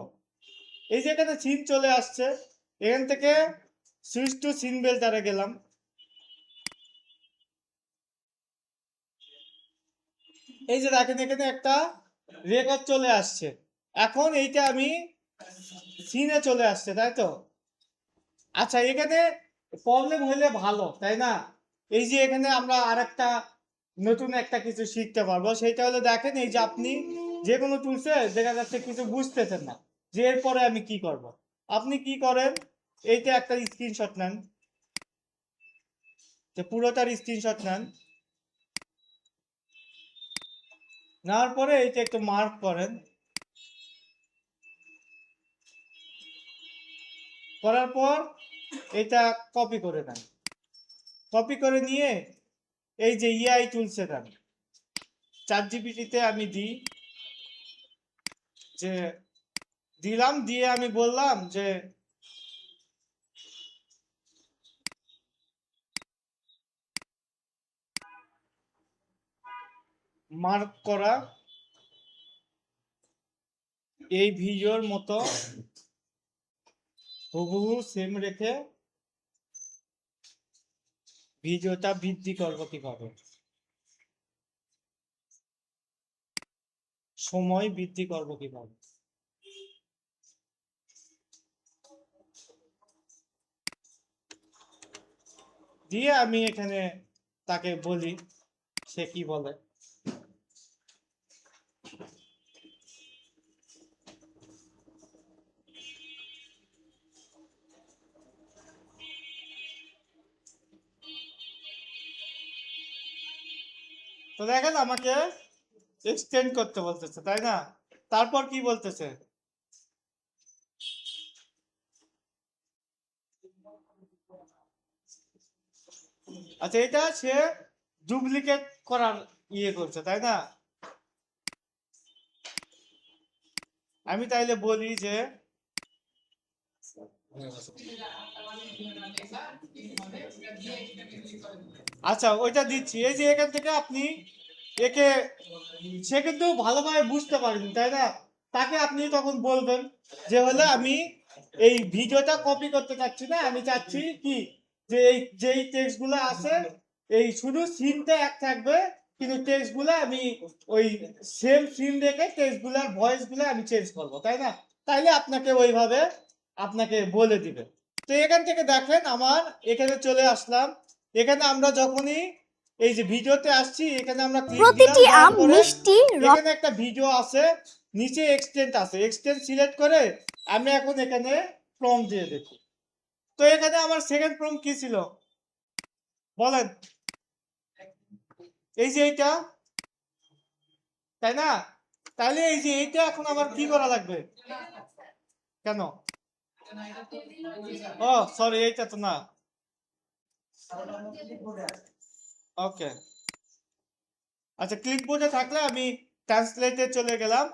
এই যে এখানে সিন চলে আসছে, এখান থেকে সুইচ টু সিন বেল্টারে গেলাম। এই যে দেখেন এখানে একটা রেকর্ড চলে আসছে। এখন এইটা আমি সিনে চলে আসছে, তাই তো? আচ্ছা, এখানে প্রবলেম হলে ভালো, তাই না? এই যে এখানে আমরা আরেকটা নতুন একটা কিছু শিখতে পারবো, সেটা হলো দেখেন এই যে আপনি যে কোনো টুলসে দেখা যাচ্ছে কিছু বুঝতেছেন না, যে এরপরে আমি কি করব। আপনি কি করেন, এইটা একটা স্ক্রিনশট নেন, যে পুরোটার স্ক্রিনশট নেন, নেওয়ার পরে এইটা একটু মার্ক করেন, করার পর এটা কপি করে নেন। কপি করে নিয়ে এই যে ইআই টুলসে দেন, চ্যাটজিপিটিতে আমি দিই, যে দিলাম, দিয়ে আমি বললাম যে মার্ক করা, এই ভিডিওর মতো হুবহু সেম রেখে ভিডিওটা বৃদ্ধি করব কিভাবে, সময় বৃদ্ধি করব কিভাবে। দিয়ে আমি এখানে তাকে বলি সে কি বলে। তো দেখেন আমাকে এক্সটেন্ড করতে বলতেছে, তাই না? তারপর কি বলতেছে, আচ্ছা এটা সে ডুপ্লিকেট করার ইয়ে করছে, তাই না? আমি তাইলে বলি যে আচ্ছা ওইটা দিচ্ছি, এই যে এখান থেকে আপনি একে, সে কিন্তু ভালোভাবে বুঝতে পারেনি, তাই না? তাকে আপনি তখন বলবেন যে হলে আমি এই ভিডিওটা কপি করতে চাচ্ছি না, আমি চাচ্ছি কি যে এই যেই টেক্সট গুলো আছে এই শুধু সিনটা এক থাকবে, কিন্তু টেক্সট গুলো আমি ওই সেম সিন রেখে টেক্সট গুলার ভয়েস গুলো আমি চেঞ্জ করবো, তাই না? তাইলে আপনাকে ওইভাবে আপনাকে বলে দিবে। তো এখান থেকে দেখেন আমার এখানে চলে আসলাম। এখানে আমরা যখনই এই যে ভিডিওতে আসছি, এখানে আমরা ক্লিক দিলাম, প্রতিটি আম দেওয়ার পরে মিষ্টি এখানে একটা ভিডিও আছে, নিচে এক্সটেন্ড আছে, এক্সটেন্ড সিলেক্ট করে আমি এখন এখানে প্রম্পট দিয়ে দেখি। তো এখানে আমার সেকেন্ড প্রম্পট কি ছিল বলেন? এই যে এইটা, তাই না? তাহলে এই যে এইটা এখন আমার কি করা লাগবে? কেন? ও সরি, এইটা তো না। ওকে, আচ্ছা ক্লিপবোর্ডে থাকলে আমি ট্রান্সলেটে চলে গেলাম।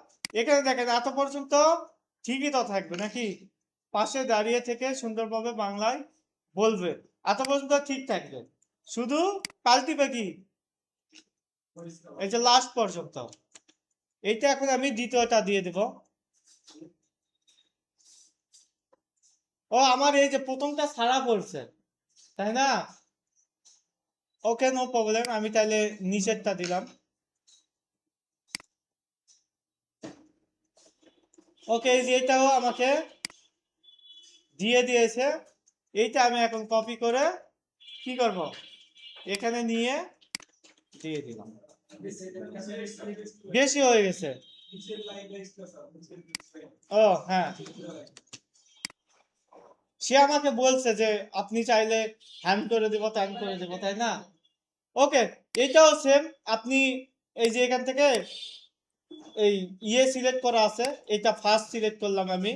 এখানে দেখেন এত পর্যন্ত ঠিকই তো থাকবে নাকি? পাশে দাঁড়িয়ে থেকে সুন্দরভাবে বাংলায় বলবে, এত পর্যন্ত ঠিক থাকবে, শুধু পাল্টিবে কি এই যে লাস্ট পর্যন্ত। এইটা এখন আমি দ্বিতীয়টা দিয়ে দেব। ও আমার এই যে প্রথমটা ছাড়া পড়ছে, তাই না? ওকে নো প্রবলেম, আমি তাহলে নিচেরটা দিলাম। ওকে, এই যে এটাও আমাকে দিয়ে দিয়েছে। এইটা আমি এখন কপি করে কি করব, এখানে নিয়ে দিয়ে দিলাম। বেশি হয়ে গেছে। ও হ্যাঁ, সে আমাকে বলছে যে আপনি চাইলে হ্যান করে দেবো ত্যান করে দেবো, তাই না? ওকে, এটাও সেম। আপনি এই যে এখান থেকে এই ইয়ে সিলেক্ট করা আছে, এটা ফার্স্ট সিলেক্ট করলাম আমি।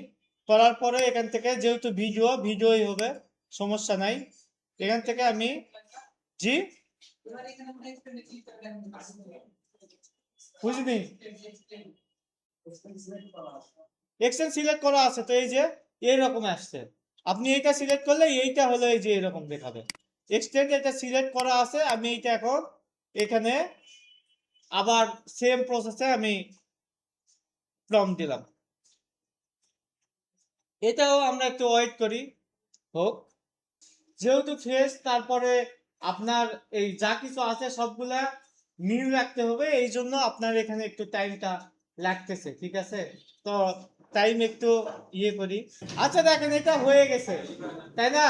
করার পরে এখান থেকে যেহেতু ভিডিওই হবে, সমস্যা নাই। এখান থেকে আমি জি বুঝিনি, এক্সটেন্ড সিলেক্ট করা আছে তো এই যে এইরকম আসছে। আপনি এইটা সিলেক্ট করলে এইটা হলো এই যে এরকম দেখাবে। এক্সটেন্ড এটা সিলেক্ট করা আছে, আমি এইটা এখন এখানে আবার সেম প্রসেসে আমি প্রম্পট দিলাম। এটাও আমরা একটু ওয়েট করি হোক, যেহেতু ফেস তারপরে আপনার এই যা কিছু আছে সবগুলা মিল রাখতে হবে, এই জন্য আপনার এখানে একটু টাইমটা লাগতেছে, ঠিক আছে? তো টাইম একটু ইয়ে করি। আচ্ছা দেখেন এটা হয়ে গেছে, তাই না?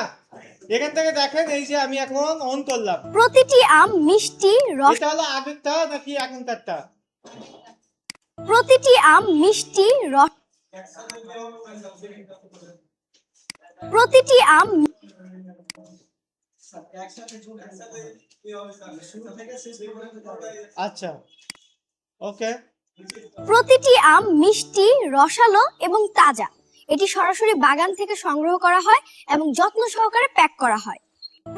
এখান থেকে দেখেন এই যে আমি এখন অন করলাম, প্রতিটি আম মিষ্টি রস এটা হলো আগেরটা নাকি এখনকারটা? প্রতিটি আম মিষ্টি রস প্রতিটি আম আচ্ছা ওকে, প্রতিটি আম মিষ্টি রসালো এবং তাজা। এটি সরাসরি বাগান থেকে সংগ্রহ করা হয় এবং যত্ন সহকারে প্যাক করা হয়।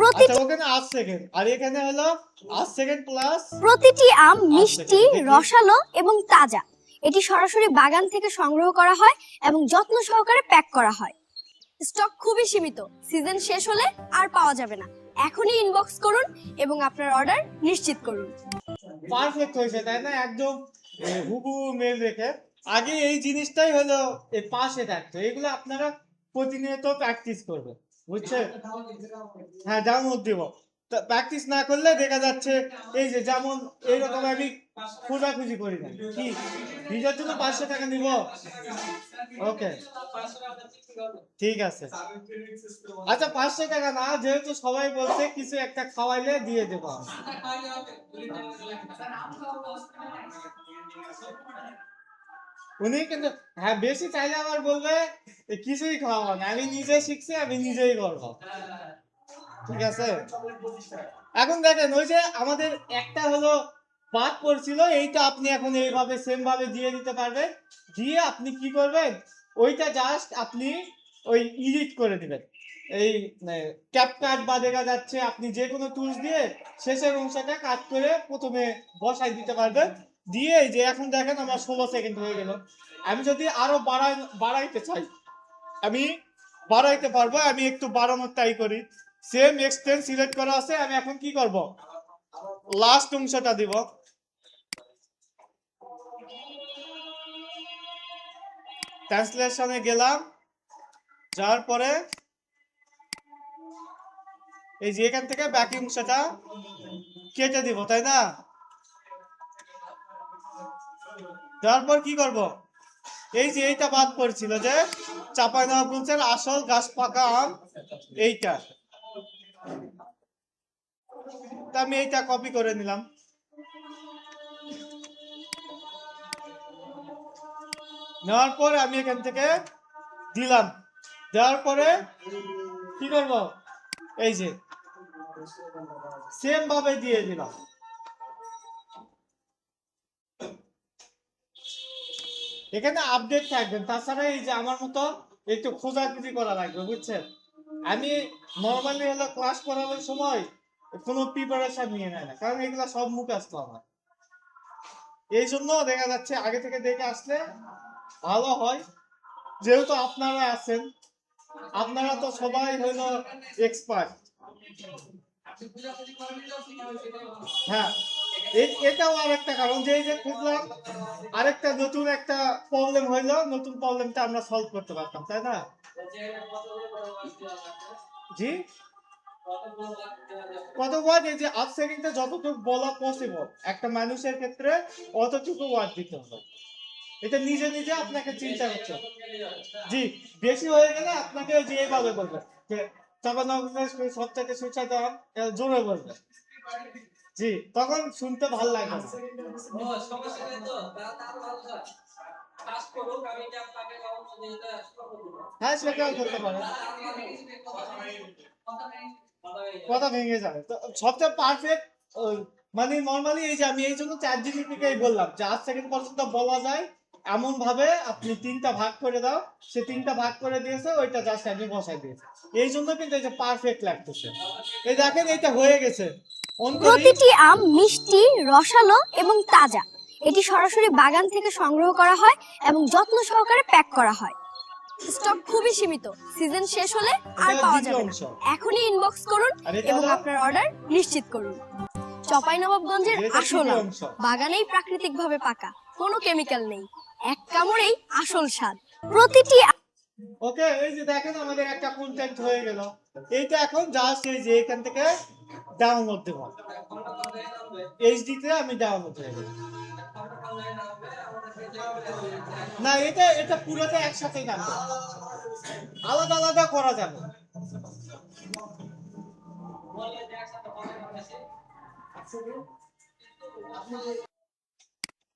আচ্ছা ওখানে 8 সেকেন্ড আর এখানে হলো 8 সেকেন্ড প্লাস। প্রতিটি আম মিষ্টি রসালো এবং তাজা। এটি সরাসরি বাগান থেকে সংগ্রহ করা হয় এবং যত্ন সহকারে প্যাক করা হয়। স্টক খুবই সীমিত, সিজন শেষ হলে আর পাওয়া যাবে না। এখনই ইনবক্স করুন এবং আপনার অর্ডার নিশ্চিত করুন। পারফেক্ট হয়েছে, তাই না? একদম হুবহু মেল রেখে। আগে এই জিনিসটাই হলো এই পাশে থাকতো, এগুলো আপনারা প্রতিনিয়ত প্র্যাকটিস করবেন, বুঝছেন? হ্যাঁ, ডাউনলোড দিব। প্র্যাকটিস না করলে দেখা যাচ্ছে এই যে যেমন এইরকম আমি খোঁজাখুঁজি করি না। কি ভিডিওর জন্য 500 টাকা নিব? ওকে, ঠিক আছে। আচ্ছা 500 টাকা না, যেহেতু সবাই বলছে কিছু একটা খাওয়াইলে দিয়ে দেবো। উনি কিন্তু হ্যাঁ বেশি চাইলে আবার বলবে কিছুই খাওয়াবো না, আমি নিজে শিখছি, আমি নিজেই করবো। ঠিক আছে, এখন দেখেন ওই যে আমাদের একটা হলো বাদ পড়ছিল, এইটা আপনি এখন এইভাবে সেম ভাবে দিয়ে দিতে পারবেন। দিয়ে আপনি কি করবেন, ওইটা জাস্ট আপনি ওই এডিট করে দিবেন। এই ক্যাপকাট বা দেখা যাচ্ছে আপনি যে কোনো টুলস দিয়ে শেষের অংশটা কাট করে প্রথমে বসাই দিতে পারবেন। দিয়ে এই যে এখন দেখেন আমার 16 সেকেন্ড হয়ে গেল। আমি যদি আরো বাড়াইতে চাই আমি বাড়াইতে পারবো। আমি একটু বাড়ানোর ট্রাই করি। সেম এক্সটেন্ড সিলেক্ট করা আছে, আমি এখন কি করব, লাস্ট অংশটা দিব। ট্রান্সলেশনে গেলাম, যাওয়ার পরে এই যে এখান থেকে বাকি অংশটা কেটে দিব, তাই না? তারপর কি করব, এই যে এইটা বাদ পড়ছিল যে চাঁপাইনবাবগঞ্জের আসল গাছ পাকা আম, এইটা তা আমি এইটা কপি করে নিলাম। নেওয়ার পর আমি এখান থেকে দিলাম, দেওয়ার পরে কি করব, এই যে সেম ভাবে দিয়ে দিলাম। এখানে আপডেট থাকবেন, তাছাড়া এই যে আমার মতো একটু খোঁজাখুঁজি করা লাগবে, বুঝছেন? আমি নর্মালি হলো ক্লাস করানোর সময় কোনো প্রিপারেশন নিয়ে নেয় না, কারণ এগুলা সব মুখস্থ আমার। এই জন্য দেখা যাচ্ছে আগে থেকে দেখে আসলে ভালো হয়। যেহেতু আপনারা আছেন, আপনারা তো সবাই হলো এক্সপার্ট। হ্যাঁ, এটাও আরেকটা কারণ যে এই যে খুঁজলাম, আরেকটা নতুন একটা প্রবলেম হইলো, নতুন প্রবলেমটা আমরা সলভ করতে পারতাম, তাই না? জি, কত ওয়ার্ড, এই যে আপ সেকেন্ডে যতটুকু বলা পসিবল একটা মানুষের ক্ষেত্রে অতটুকু ওয়ার্ড দিতে হবে। এটা নিজে নিজে আপনাকে চিন্তা করতে হবে। জি, বেশি হয়ে গেলে আপনাকে যে এইভাবে বলবে যে সব থেকে সুস্বাদু আম, জোরে বলবে। জি, তখন শুনতে ভালো লাগবে। হ্যাঁ, সেটাও করতে পারে, কথা ভেঙে যাবে। তো সবচেয়ে পারফেক্ট মানে নরমালি এই যে আমি এই জন্য চ্যাট জিপিটিকেই বললাম যে 8 সেকেন্ড পর্যন্ত বলা যায় এমন ভাবে আপনি 3টা ভাগ করে দাও। সে 3টা ভাগ করে দিয়েছে, ওইটা জাস্ট আমি বসাই দিয়েছি। এই জন্য কিন্তু এই যে পারফেক্ট লাগতেছে। এই দেখেন এইটা হয়ে গেছে। প্রতিটি আম মিষ্টি, রসালো এবং তাজা। এটি সরাসরি বাগান থেকে সংগ্রহ করা হয় এবং যত্ন সহকারে প্যাক করা হয়। স্টক খুবই সীমিত, সিজন শেষ হলে আর পাওয়া যাবে না। এখনই ইনবক্স করুন এবং আপনার অর্ডার নিশ্চিত করুন। চাঁপাইনবাবগঞ্জের আসল আম, বাগানেই প্রাকৃতিকভাবে পাকা, কোনো কেমিক্যাল নেই, এক কামড়েই আসল স্বাদ। প্রতিটি ওকে, এই যে দেখেন আমাদের একটা কন্টেন্ট হয়ে গেল। এইটা এখন জাস্ট এই যে এখান থেকে ডাউনলোড দেব, এইচডি তে আমি ডাউনলোড হয়ে গেল। না, এটা পুরোটা একসাথেই নামবে, আলাদা আলাদা করা যাবে।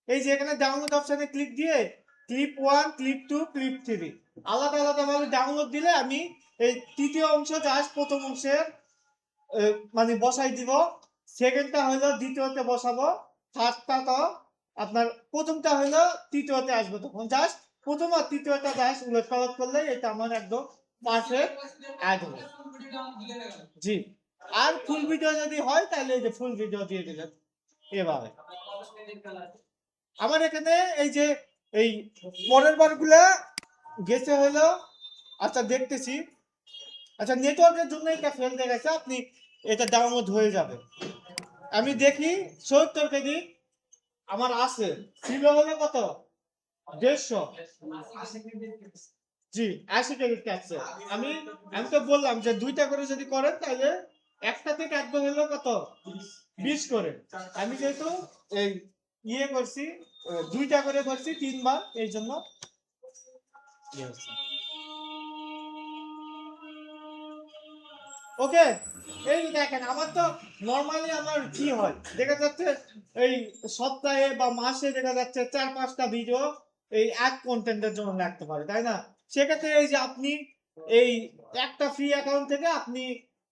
এই যে এখানে ডাউনলোড অপশনে ক্লিক দিয়ে ক্লিপ 1, ক্লিপ 2, ক্লিপ 3 আলাদা আলাদা ভাবে ডাউনলোড দিলে আমি এই তৃতীয় অংশ জাস্ট প্রথম অংশের মানে বসাই দিব, সেকেন্ডটা হলো দ্বিতীয়তে বসাবো, থার্ডটা তো আপনার প্রথমটা হলো তৃতীয়তে আসবে। তখন জাস্ট প্রথম আর তৃতীয়টা জাস্ট উলট পালট করলে এটা আমার একদম পারফেক্ট অ্যাড হবে। জি, আর ফুল ভিডিও যদি হয় তাহলে এই যে ফুল ভিডিও দিয়ে দিলেন এভাবে। আমার এখানে এই যে এই পরের বার গুলা গেছে হলো, আচ্ছা দেখতেছি, আচ্ছা নেটওয়ার্কের জন্য এটা ফেল দেখাচ্ছে, আপনি এটা ডাউনলোড হয়ে যাবে। আমি দেখি 70 কেজি আমার আছে, ছিল হলো কত 150 জি 80 ক্রেডিট কাটছে। আমি আমি তো বললাম যে 2টা করে যদি করেন তাহলে একটাতে কাটবে হলো কত 20 করে। আমি যেহেতু এই ইয়ে করছি 2টা করে করছি 3 বার এই জন্য ওকে। এই যে দেখেন আমার তো নরমালি আমার কি হয় দেখা যাচ্ছে এই সপ্তাহে বা মাসে দেখা যাচ্ছে 4-5টা ভিডিও এই এক কন্টেন্টের জন্য রাখতে পারে, তাই না? সেক্ষেত্রে এই যে আপনি এই একটা ফ্রি অ্যাকাউন্ট থেকে আপনি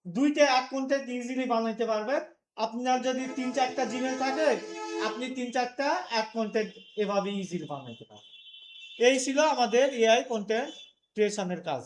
2টা এক কন্টেন্ট ইজিলি বানাইতে পারবেন। আপনার যদি 3-4টা জিমেল থাকে আপনি 3-4টা এক কন্টেন্ট এভাবে ইজিলি বানাইতে পারবেন। এই ছিল আমাদের এআই কন্টেন্ট ক্রিয়েশনের কাজ।